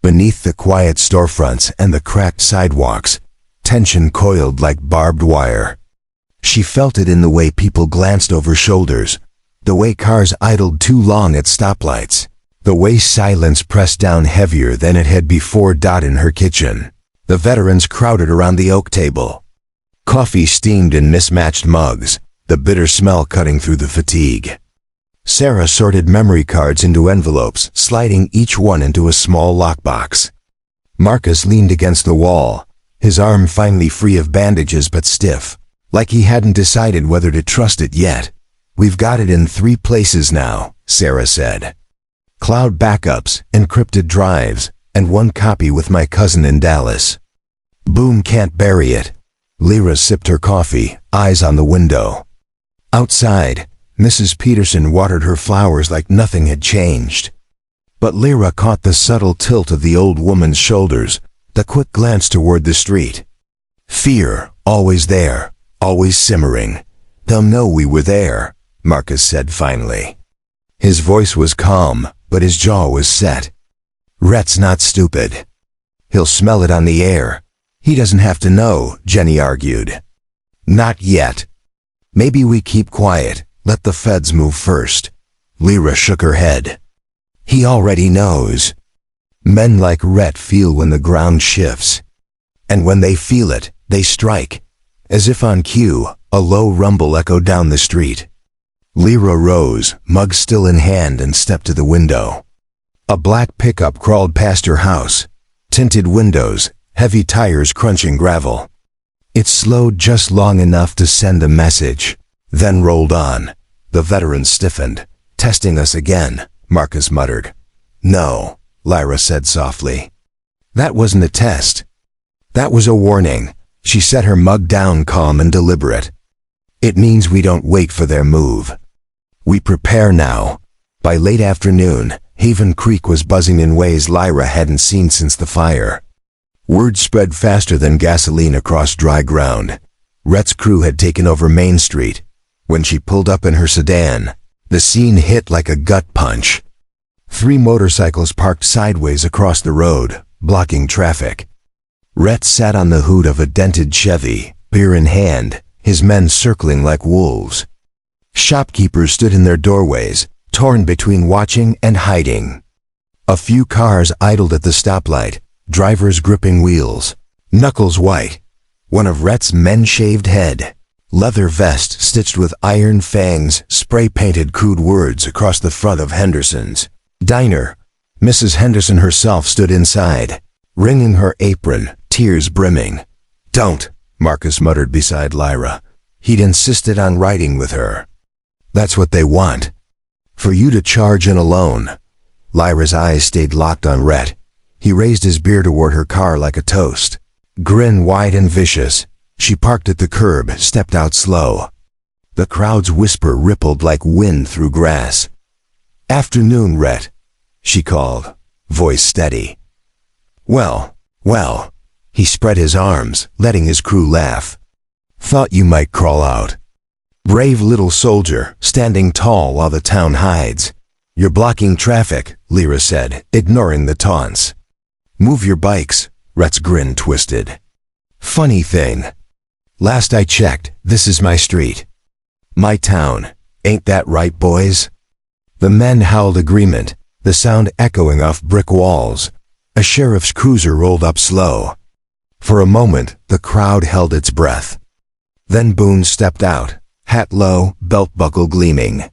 Speaker 1: Beneath the quiet storefronts and the cracked sidewalks, tension coiled like barbed wire. She felt it in the way people glanced over shoulders, the way cars idled too long at stoplights, the way silence pressed down heavier than it had before. In her kitchen, the veterans crowded around the oak table. Coffee steamed in mismatched mugs, the bitter smell cutting through the fatigue. Sarah sorted memory cards into envelopes, sliding each one into a small lockbox. Marcus leaned against the wall, his arm finally free of bandages but stiff, like he hadn't decided whether to trust it yet. "We've got it in 3 places now," Sarah said. "Cloud backups, encrypted drives, and 1 copy with my cousin in Dallas. Boone can't bury it." Lyra sipped her coffee, eyes on the window. Outside, Mrs. Peterson watered her flowers like nothing had changed. But Lyra caught the subtle tilt of the old woman's shoulders, the quick glance toward the street. Fear, always there, always simmering. "They'll know we were there," Marcus said finally. His voice was calm, but his jaw was set. "Rhett's not stupid. He'll smell it on the air. He doesn't have to know," Jenny argued. "Not yet. Maybe we keep quiet, let the feds move first." Lyra shook her head. "He already knows. Men like Rhett feel when the ground shifts. And when they feel it, they strike." As if on cue, a low rumble echoed down the street. Lyra rose, mug still in hand, and stepped to the window. A black pickup crawled past her house. Tinted windows, heavy tires crunching gravel. It slowed just long enough to send a message, then rolled on. The veteran stiffened. "Testing us again," Marcus muttered. "No," Lyra said softly. "That wasn't a test. That was a warning." She set her mug down, calm and deliberate. "It means we don't wait for their move. We prepare now." By late afternoon, Haven Creek was buzzing in ways Lyra hadn't seen since the fire. Word spread faster than gasoline across dry ground. Rhett's crew had taken over Main Street. When she pulled up in her sedan, The scene hit like a gut punch. 3 motorcycles parked sideways across the road, blocking traffic. Rhett sat on the hood of a dented Chevy, beer in hand, his men circling like wolves. Shopkeepers stood in their doorways, torn between watching and hiding. A few cars idled at the stoplight, drivers gripping wheels, knuckles white. One of Rhett's men shaved head, leather vest stitched with iron fangs, spray-painted crude words across the front of Henderson's diner. Mrs. Henderson herself stood inside, wringing her apron, tears brimming. "Don't," Marcus muttered beside Lyra. He'd insisted on riding with her. "That's what they want. For you to charge in alone." Lyra's eyes stayed locked on Rhett. He raised his beer toward her car like a toast. Grin wide and vicious. She parked at the curb, stepped out slow. The crowd's whisper rippled like wind through grass. "Afternoon, Rhett," she called, voice steady. Well. He spread his arms, letting his crew laugh. "Thought you might crawl out. Brave little soldier, standing tall while the town hides." "You're blocking traffic," Lyra said, ignoring the taunts. "Move your bikes," Rhett's grin twisted. "Funny thing. Last I checked, this is my street. My town. Ain't that right, boys?" The men howled agreement, the sound echoing off brick walls. A sheriff's cruiser rolled up slow. For a moment, the crowd held its breath. Then Boone stepped out, hat low, belt buckle gleaming.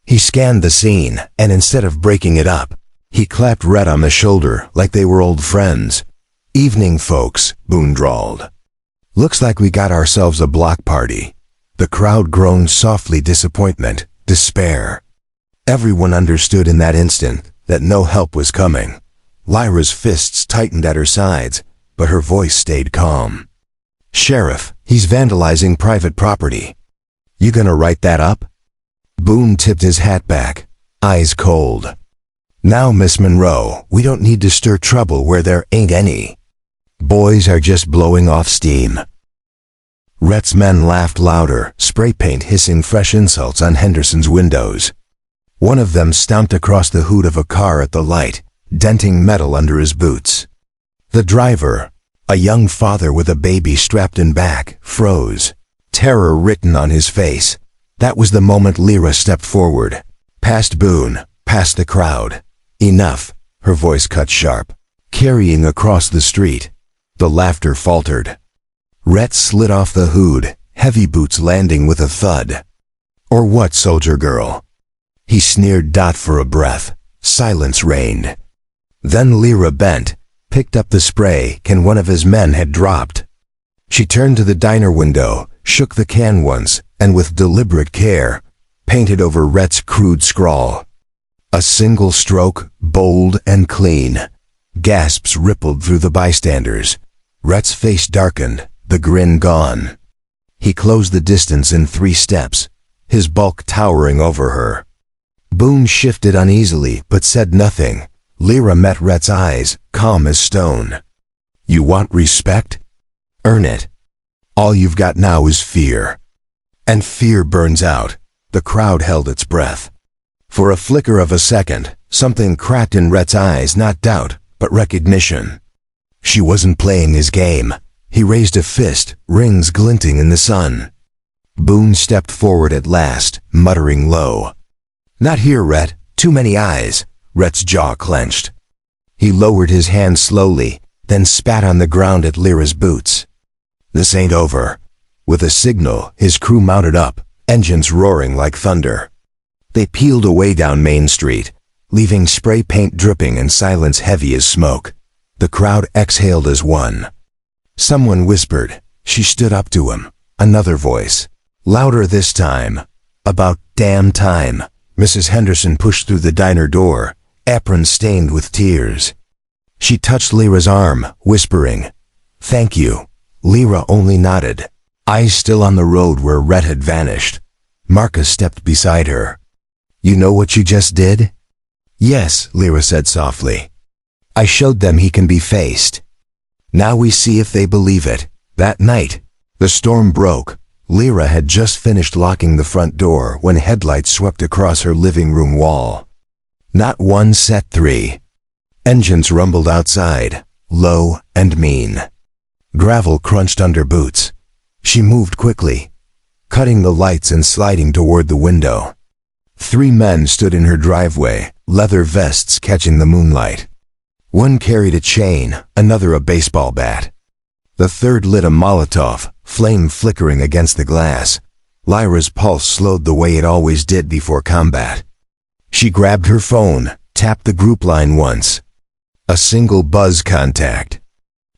Speaker 1: He scanned the scene, and instead of breaking it up, he clapped Rhett on the shoulder like they were old friends. "Evening, folks," Boone drawled. "Looks like we got ourselves a block party." The crowd groaned softly, disappointment, despair. Everyone understood in that instant that no help was coming. Lyra's fists tightened at her sides, but her voice stayed calm. "Sheriff, he's vandalizing private property. You gonna write that up?" Boone tipped his hat back, eyes cold. "Now, Miss Monroe, we don't need to stir trouble where there ain't any. Boys are just blowing off steam." Rhett's men laughed louder, spray paint hissing fresh insults on Henderson's windows. One of them stomped across the hood of a car at the light, denting metal under his boots. The driver, a young father with a baby strapped in back, froze, terror written on his face. That was the moment Lyra stepped forward, past Boone, past the crowd. "Enough," her voice cut sharp, carrying across the street. The laughter faltered. Rhett slid off the hood, heavy boots landing with a thud. "Or what, soldier girl?" He sneered for a breath. Silence reigned. Then Lyra bent, picked up the spray can one of his men had dropped. She turned to the diner window, shook the can once, and with deliberate care, painted over Rhett's crude scrawl. A single stroke, bold and clean. Gasps rippled through the bystanders. Rhett's face darkened, the grin gone. He closed the distance in 3 steps, his bulk towering over her. Boone shifted uneasily, but said nothing. Lyra met Rhett's eyes, calm as stone. "You want respect? Earn it. All you've got now is fear. And fear burns out." The crowd held its breath. For a flicker of a second, something cracked in Rhett's eyes, not doubt, but recognition. She wasn't playing his game. He raised a fist, rings glinting in the sun. Boone stepped forward at last, muttering low. "Not here, Rhett. Too many eyes." Rhett's jaw clenched. He lowered his hand slowly, then spat on the ground at Lyra's boots. "This ain't over." With a signal, his crew mounted up, engines roaring like thunder. They peeled away down Main Street, leaving spray paint dripping and silence heavy as smoke. The crowd exhaled as one. Someone whispered. She stood up to him. Another voice, louder this time. "About damn time." Mrs. Henderson pushed through the diner door, apron stained with tears. She touched Lyra's arm, whispering, "Thank you." Lyra only nodded, eyes still on the road where Rhett had vanished. Marcus stepped beside her. "You know what you just did?" "Yes," Lyra said softly. "I showed them he can be faced. Now we see if they believe it." That night, the storm broke. Lyra had just finished locking the front door when headlights swept across her living room wall. Not one, set three. Engines rumbled outside, low and mean. Gravel crunched under boots. She moved quickly, cutting the lights and sliding toward the window. 3 men stood in her driveway, leather vests catching the moonlight. One carried a chain, another a baseball bat. The third lit a Molotov, flame flickering against the glass. Lyra's pulse slowed the way it always did before combat. She grabbed her phone, tapped the group line once. A single buzz contact.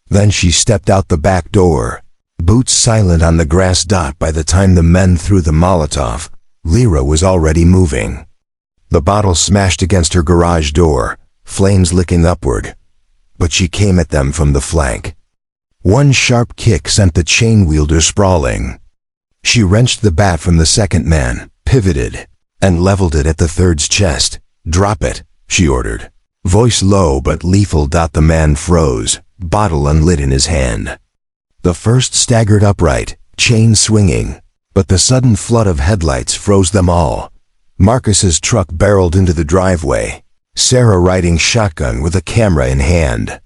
Speaker 1: Then she stepped out the back door, boots silent on the grass dot. By the time the men threw the Molotov, Lyra was already moving. The bottle smashed against her garage door, flames licking upward. But she came at them from the flank. One sharp kick sent the chain wielder sprawling. She wrenched the bat from the second man, pivoted, and leveled it at the third's chest. "Drop it," she ordered. Voice low but lethal. The man froze, bottle unlit in his hand. The first staggered upright, chain swinging, but the sudden flood of headlights froze them all. Marcus's truck barreled into the driveway, Sarah riding shotgun with a camera in hand.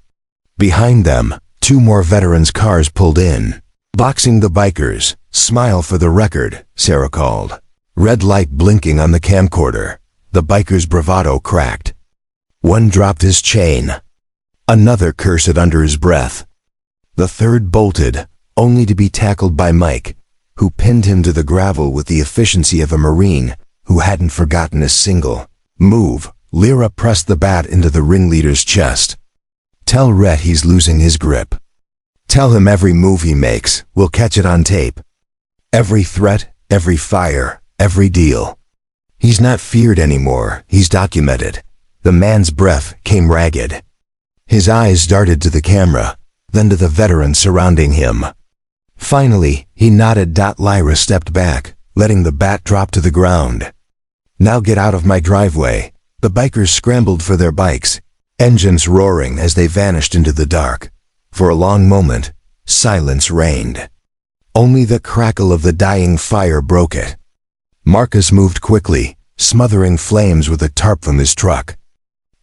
Speaker 1: Behind them, 2 more veterans' cars pulled in, boxing the bikers. "Smile for the record," Sarah called. Red light blinking on the camcorder. The biker's bravado cracked. One dropped his chain. Another cursed under his breath. The third bolted, only to be tackled by Mike, who pinned him to the gravel with the efficiency of a Marine who hadn't forgotten a single move. Lyra pressed the bat into the ringleader's chest. "Tell Rhett he's losing his grip. Tell him every move he makes, we'll catch it on tape. Every threat, every fire, every deal. He's not feared anymore, he's documented." The man's breath came ragged. His eyes darted to the camera, then to the veterans surrounding him. Finally, he nodded. Lyra stepped back, letting the bat drop to the ground. "Now get out of my driveway." The bikers scrambled for their bikes, engines roaring as they vanished into the dark. For a long moment, silence reigned. Only the crackle of the dying fire broke it. Marcus moved quickly, smothering flames with a tarp from his truck.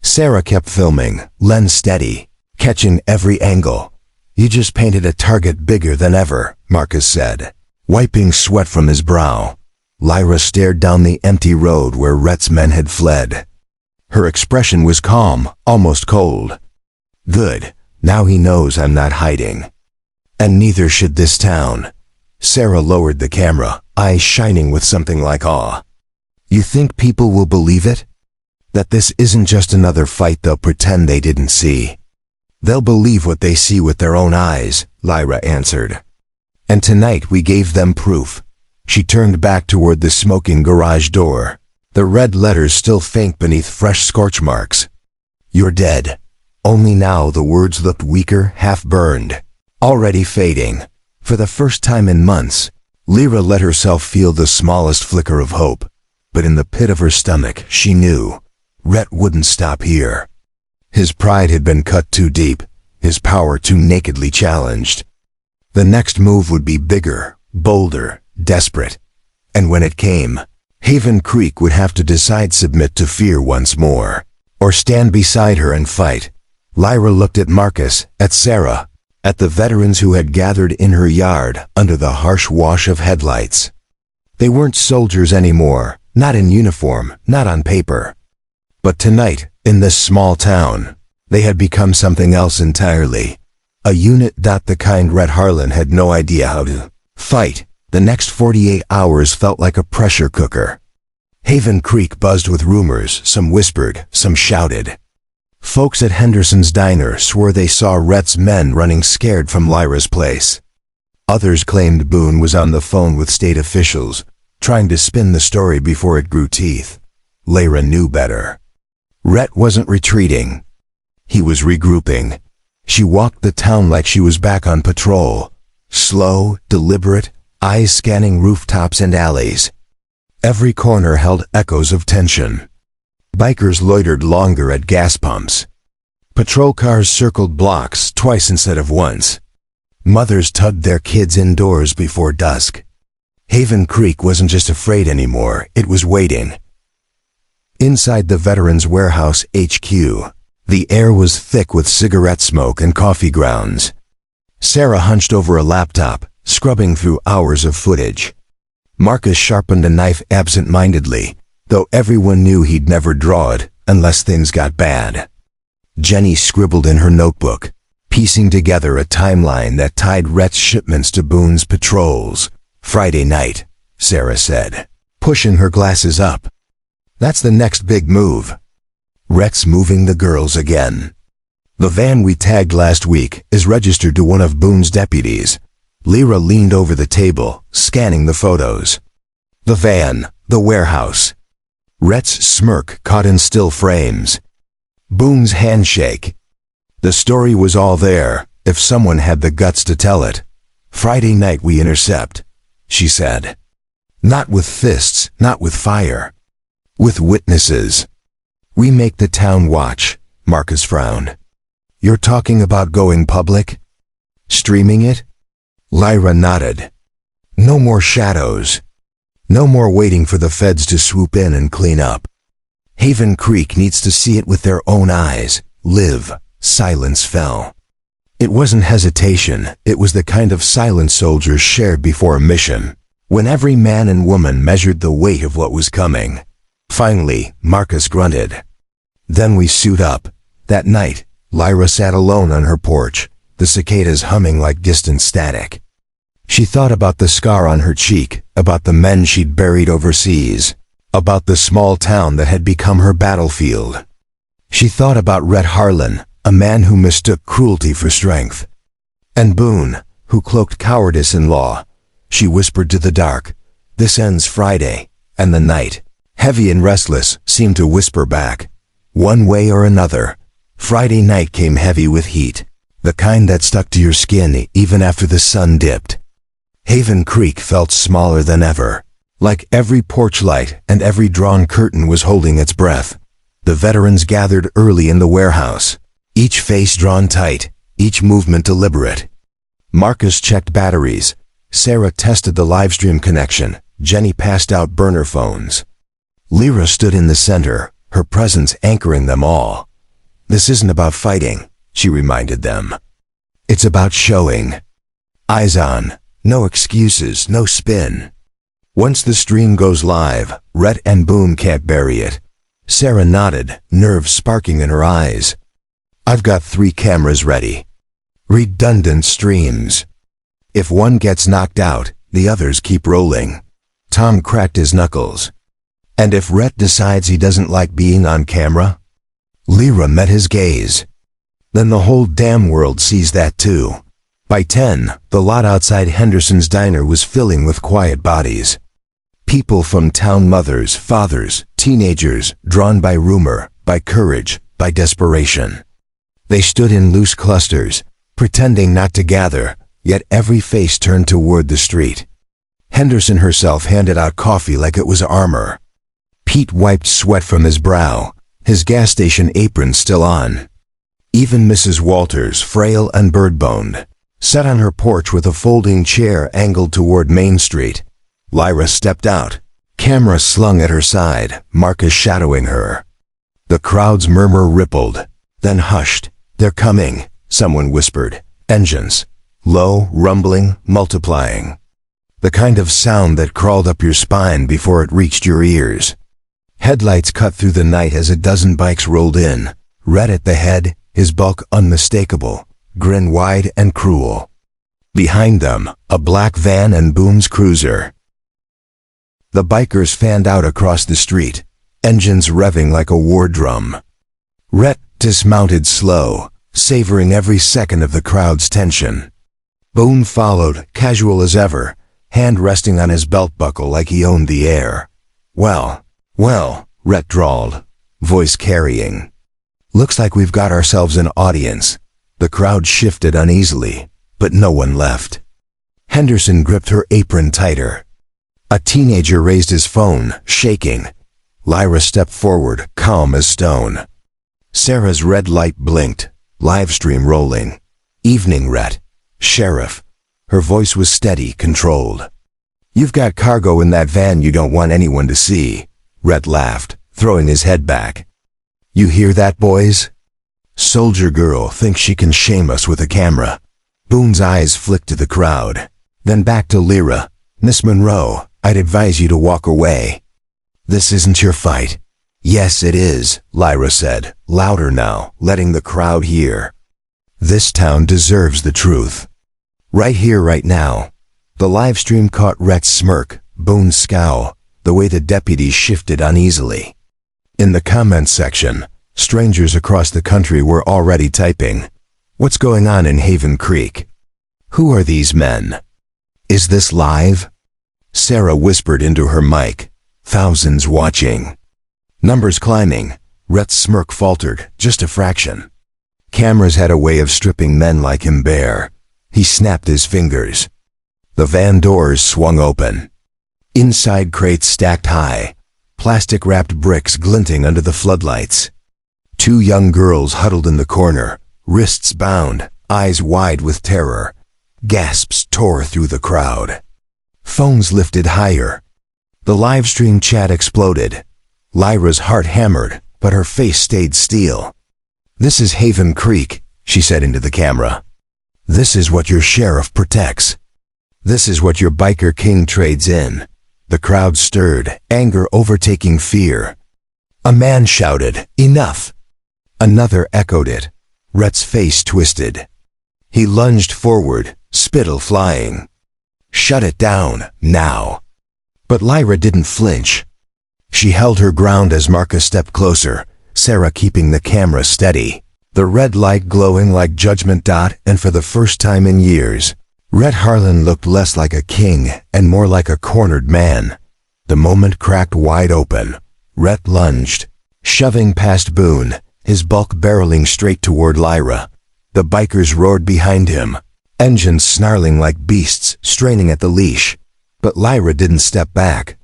Speaker 1: Sarah kept filming, lens steady, catching every angle. "You just painted a target bigger than ever," Marcus said, wiping sweat from his brow. Lyra stared down the empty road where Rhett's men had fled. Her expression was calm, almost cold. "Good, now he knows I'm not hiding. And neither should this town." Sarah lowered the camera, eyes shining with something like awe. "You think people will believe it? That this isn't just another fight they'll pretend they didn't see?" "They'll believe what they see with their own eyes," Lyra answered. "And tonight we gave them proof." She turned back toward the smoking garage door, the red letters still faint beneath fresh scorch marks. "You're dead." Only now the words looked weaker, half-burned, already fading. For the first time in months, Lyra let herself feel the smallest flicker of hope. But in the pit of her stomach, she knew Rhett wouldn't stop here. His pride had been cut too deep, his power too nakedly challenged. The next move would be bigger, bolder, desperate. And when it came, Haven Creek would have to decide: submit to fear once more, or stand beside her and fight. Lyra looked at Marcus, at Sarah, at the veterans who had gathered in her yard under the harsh wash of headlights. They weren't soldiers anymore, not in uniform, not on paper. But tonight, in this small town, they had become something else entirely. A unit. The kind Rhett Harlan had no idea how to fight. The next 48 hours felt like a pressure cooker. Haven Creek buzzed with rumors, some whispered, some shouted. Folks at Henderson's diner swore they saw Rhett's men running scared from Lyra's place. Others claimed Boone was on the phone with state officials, trying to spin the story before it grew teeth. Lyra knew better. Rhett wasn't retreating. He was regrouping. She walked the town like she was back on patrol. Slow, deliberate, eyes scanning rooftops and alleys. Every corner held echoes of tension. Bikers loitered longer at gas pumps. Patrol cars circled blocks twice instead of once. Mothers tugged their kids indoors before dusk. Haven Creek wasn't just afraid anymore, it was waiting. Inside the Veterans Warehouse HQ, the air was thick with cigarette smoke and coffee grounds. Sarah hunched over a laptop, scrubbing through hours of footage. Marcus sharpened a knife absent-mindedly, though everyone knew he'd never draw it unless things got bad. Jenny scribbled in her notebook, piecing together a timeline that tied Rhett's shipments to Boone's patrols. Friday night, Sarah said, pushing her glasses up. That's the next big move. Rhett's moving the girls again. The van we tagged last week is registered to one of Boone's deputies. Lyra leaned over the table, scanning the photos. The van, the warehouse. Rhett's smirk caught in still frames. Boone's handshake. The story was all there, if someone had the guts to tell it. Friday night we intercept, she said. Not with fists, not with fire. With witnesses. We make the town watch, Marcus frowned. You're talking about going public? Streaming it? Lyra nodded. No more shadows. No more waiting for the feds to swoop in and clean up. Haven Creek needs to see it with their own eyes. Live. Silence fell. It wasn't hesitation, it was the kind of silence soldiers shared before a mission, when every man and woman measured the weight of what was coming. Finally, Marcus grunted. Then we suit up. That night, Lyra sat alone on her porch, the cicadas humming like distant static. She thought about the scar on her cheek, about the men she'd buried overseas, about the small town that had become her battlefield. She thought about Rhett Harlan, a man who mistook cruelty for strength. And Boone, who cloaked cowardice in law. She whispered to the dark, "This ends Friday," and the night, heavy and restless, seemed to whisper back. One way or another, Friday night came heavy with heat, the kind that stuck to your skin even after the sun dipped. Haven Creek felt smaller than ever, like every porch light and every drawn curtain was holding its breath. The veterans gathered early in the warehouse, each face drawn tight, each movement deliberate. Marcus checked batteries. Sarah tested the livestream connection. Jenny passed out burner phones. Lyra stood in the center, her presence anchoring them all. This isn't about fighting, she reminded them. It's about showing. Eyes on. No excuses, no spin. Once the stream goes live, Rhett and Boone can't bury it. Sarah nodded, nerves sparking in her eyes. I've got 3 cameras ready. Redundant streams. If one gets knocked out, the others keep rolling. Tom cracked his knuckles. And if Rhett decides he doesn't like being on camera? Lyra met his gaze. Then the whole damn world sees that too. By 10, the lot outside Henderson's diner was filling with quiet bodies. People from town, mothers, fathers, teenagers, drawn by rumor, by courage, by desperation. They stood in loose clusters, pretending not to gather, yet every face turned toward the street. Henderson herself handed out coffee like it was armor. Pete wiped sweat from his brow, his gas station apron still on. Even Mrs. Walters, frail and bird-boned, sat on her porch with a folding chair angled toward Main Street. Lyra stepped out, camera slung at her side, Marcus shadowing her. The crowd's murmur rippled, then hushed. "They're coming," someone whispered. Engines. Low, rumbling, multiplying. The kind of sound that crawled up your spine before it reached your ears. Headlights cut through the night as a dozen bikes rolled in. Rhett at the head, his bulk unmistakable, grin wide and cruel. Behind them, a black van and Boone's cruiser. The bikers fanned out across the street, engines revving like a war drum. Rhett dismounted slow, savoring every second of the crowd's tension. Boone followed, casual as ever, hand resting on his belt buckle like he owned the air. Well, Rhett drawled, voice carrying. Looks like we've got ourselves an audience. The crowd shifted uneasily, but no one left. Henderson gripped her apron tighter. A teenager raised his phone, shaking. Lyra stepped forward, calm as stone. Sarah's red light blinked, live stream rolling. Evening, Rhett. Sheriff. Her voice was steady, controlled. "You've got cargo in that van you don't want anyone to see," Rhett laughed, throwing his head back. "You hear that, boys? Soldier girl thinks she can shame us with a camera." Boone's eyes flicked to the crowd, then back to Lyra. "Miss Monroe, I'd advise you to walk away. This isn't your fight." "Yes, it is," Lyra said, louder now, letting the crowd hear. "This town deserves the truth. Right here, right now." The live stream caught Rhett's smirk, Boone's scowl, the way the deputies shifted uneasily. In the comments section, strangers across the country were already typing, "What's going on in Haven Creek? Who are these men? Is this live?" Sarah whispered into her mic, "Thousands watching. Numbers climbing." Rhett's smirk faltered, just a fraction. Cameras had a way of stripping men like him bare. He snapped his fingers. The van doors swung open. Inside, crates stacked high, plastic-wrapped bricks glinting under the floodlights. Two young girls huddled in the corner, wrists bound, eyes wide with terror. Gasps tore through the crowd. Phones lifted higher. The live stream chat exploded. Lyra's heart hammered, but her face stayed steel. "This is Haven Creek," she said into the camera. "This is what your sheriff protects. This is what your biker king trades in." The crowd stirred, anger overtaking fear. A man shouted, "Enough!" Another echoed it. Rhett's face twisted. He lunged forward, spittle flying. "Shut it down, now." But Lyra didn't flinch. She held her ground as Marcus stepped closer, Sarah keeping the camera steady. The red light glowing like Judgment Dot, and for the first time in years, Rhett Harlan looked less like a king and more like a cornered man. The moment cracked wide open. Rhett lunged, shoving past Boone, his bulk barreling straight toward Lyra. The bikers roared behind him, engines snarling like beasts straining at the leash. But Lyra didn't step back.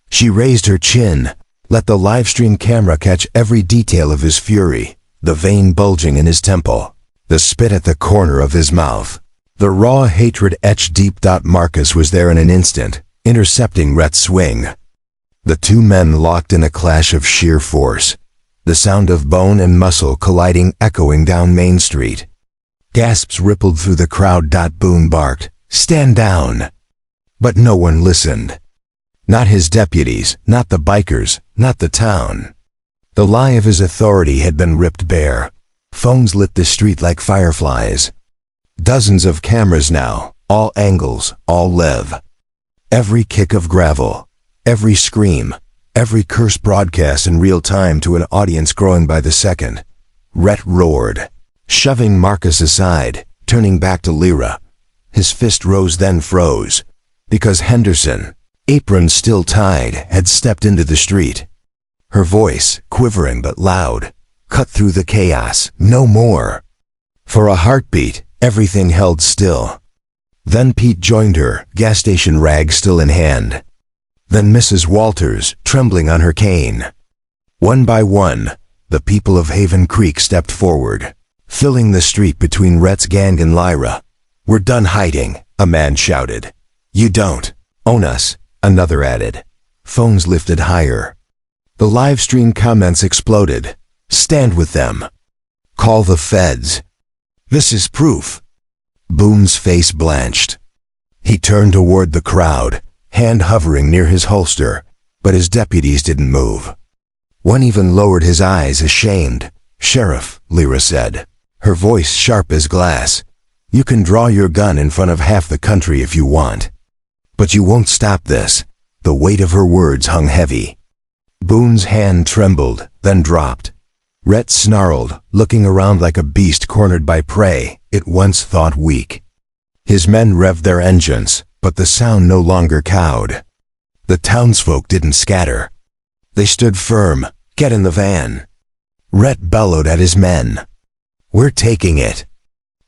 Speaker 1: She raised her chin, let the livestream camera catch every detail of his fury, the vein bulging in his temple, the spit at the corner of his mouth. The raw hatred etched deep. Marcus was there in an instant, intercepting Rhett's swing. The two men locked in a clash of sheer force, the sound of bone and muscle colliding echoing down Main Street. Gasps rippled through the crowd. Boone barked, "Stand down!" But no one listened. Not his deputies, not the bikers, not the town. The lie of his authority had been ripped bare. Phones lit the street like fireflies. Dozens of cameras now, all angles, all live. Every kick of gravel, every scream, every curse broadcast in real time to an audience growing by the second. Rhett roared, shoving Marcus aside, turning back to Lyra. His fist rose then froze, because Henderson, apron still tied, had stepped into the street. Her voice, quivering but loud, cut through the chaos. "No more." For a heartbeat, everything held still. Then Pete joined her, gas station rag still in hand. Then Mrs. Walters, trembling on her cane. One by one, the people of Haven Creek stepped forward, filling the street between Rhett's gang and Lyra. "We're done hiding," a man shouted. "You don't own us," another added. Phones lifted higher. The live stream comments exploded. "Stand with them. Call the feds. This is proof." Boone's face blanched. He turned toward the crowd, hand hovering near his holster, but his deputies didn't move. One even lowered his eyes, ashamed. "Sheriff," Lyra said, her voice sharp as glass, "you can draw your gun in front of half the country if you want. But you won't stop this." The weight of her words hung heavy. Boone's hand trembled, then dropped. Rhett snarled, looking around like a beast cornered by prey it once thought weak. His men revved their engines, but the sound no longer cowed. The townsfolk didn't scatter. They stood firm. "Get in the van." Rhett bellowed at his men, "We're taking it."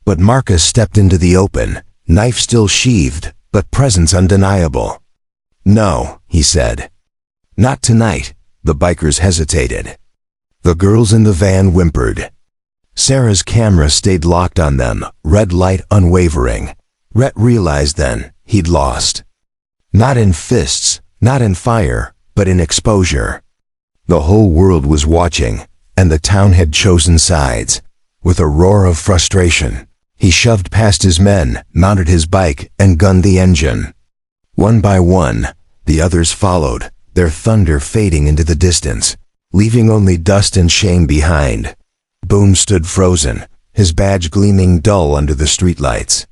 Speaker 1: But Marcus stepped into the open, knife still sheathed, but presence undeniable. "No," he said. "Not tonight." The bikers hesitated. The girls in the van whimpered. Sarah's camera stayed locked on them, red light unwavering. Rhett realized then he'd lost. Not in fists, not in fire, but in exposure. The whole world was watching, and the town had chosen sides. With a roar of frustration, he shoved past his men, mounted his bike, and gunned the engine. One by one, the others followed, their thunder fading into the distance, leaving only dust and shame behind. Boone stood frozen, his badge gleaming dull under the streetlights.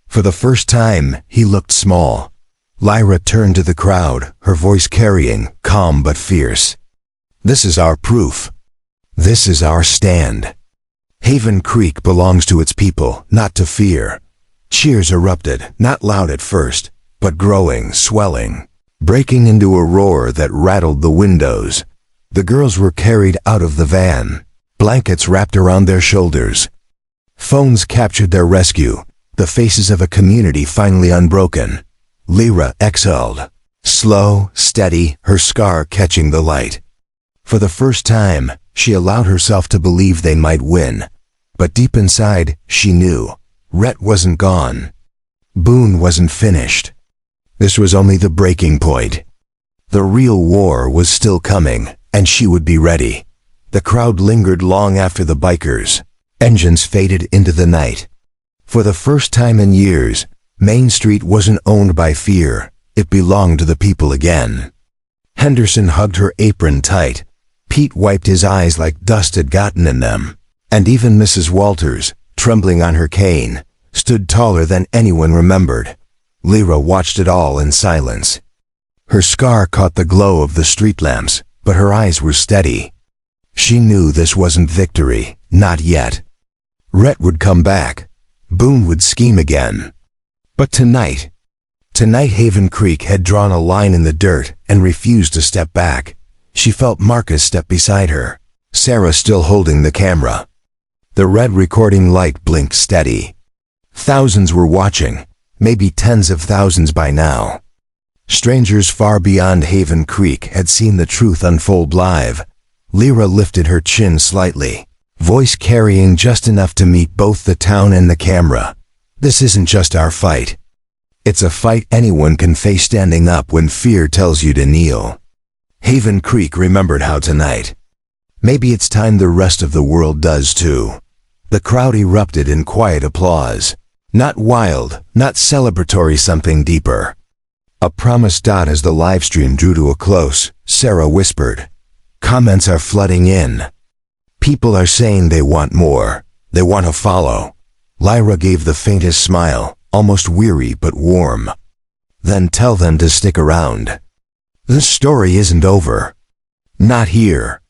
Speaker 1: For the first time, he looked small. Lyra turned to the crowd, her voice carrying, calm but fierce. "This is our proof. This is our stand. Haven Creek belongs to its people, not to fear." Cheers erupted, not loud at first, but growing, swelling, breaking into a roar that rattled the windows. The girls were carried out of the van, blankets wrapped around their shoulders. Phones captured their rescue, the faces of a community finally unbroken. Lyra exhaled, slow, steady, her scar catching the light. For the first time, she allowed herself to believe they might win. But deep inside, she knew. Rhett wasn't gone. Boone wasn't finished. This was only the breaking point. The real war was still coming, and she would be ready. The crowd lingered long after the bikers. Engines faded into the night. For the first time in years, Main Street wasn't owned by fear. It belonged to the people again. Henderson hugged her apron tight. Pete wiped his eyes like dust had gotten in them. And even Mrs. Walters, trembling on her cane, stood taller than anyone remembered. Lyra watched it all in silence. Her scar caught the glow of the street lamps, but her eyes were steady. She knew this wasn't victory, not yet. Rhett would come back. Boone would scheme again. But tonight Haven Creek had drawn a line in the dirt and refused to step back. She felt Marcus step beside her, Sarah still holding the camera. The red recording light blinked steady. Thousands were watching, maybe tens of thousands by now. Strangers far beyond Haven Creek had seen the truth unfold live. Lyra lifted her chin slightly, voice carrying just enough to meet both the town and the camera. "This isn't just our fight. It's a fight anyone can face standing up when fear tells you to kneel." Haven Creek remembered how tonight. Maybe it's time the rest of the world does too. The crowd erupted in quiet applause. Not wild, not celebratory, something deeper. A promised dot as the livestream drew to a close, Sarah whispered. Comments are flooding in. People are saying they want more. They want to follow. Lyra gave the faintest smile, almost weary but warm. Then tell them to stick around. This story isn't over. Not here.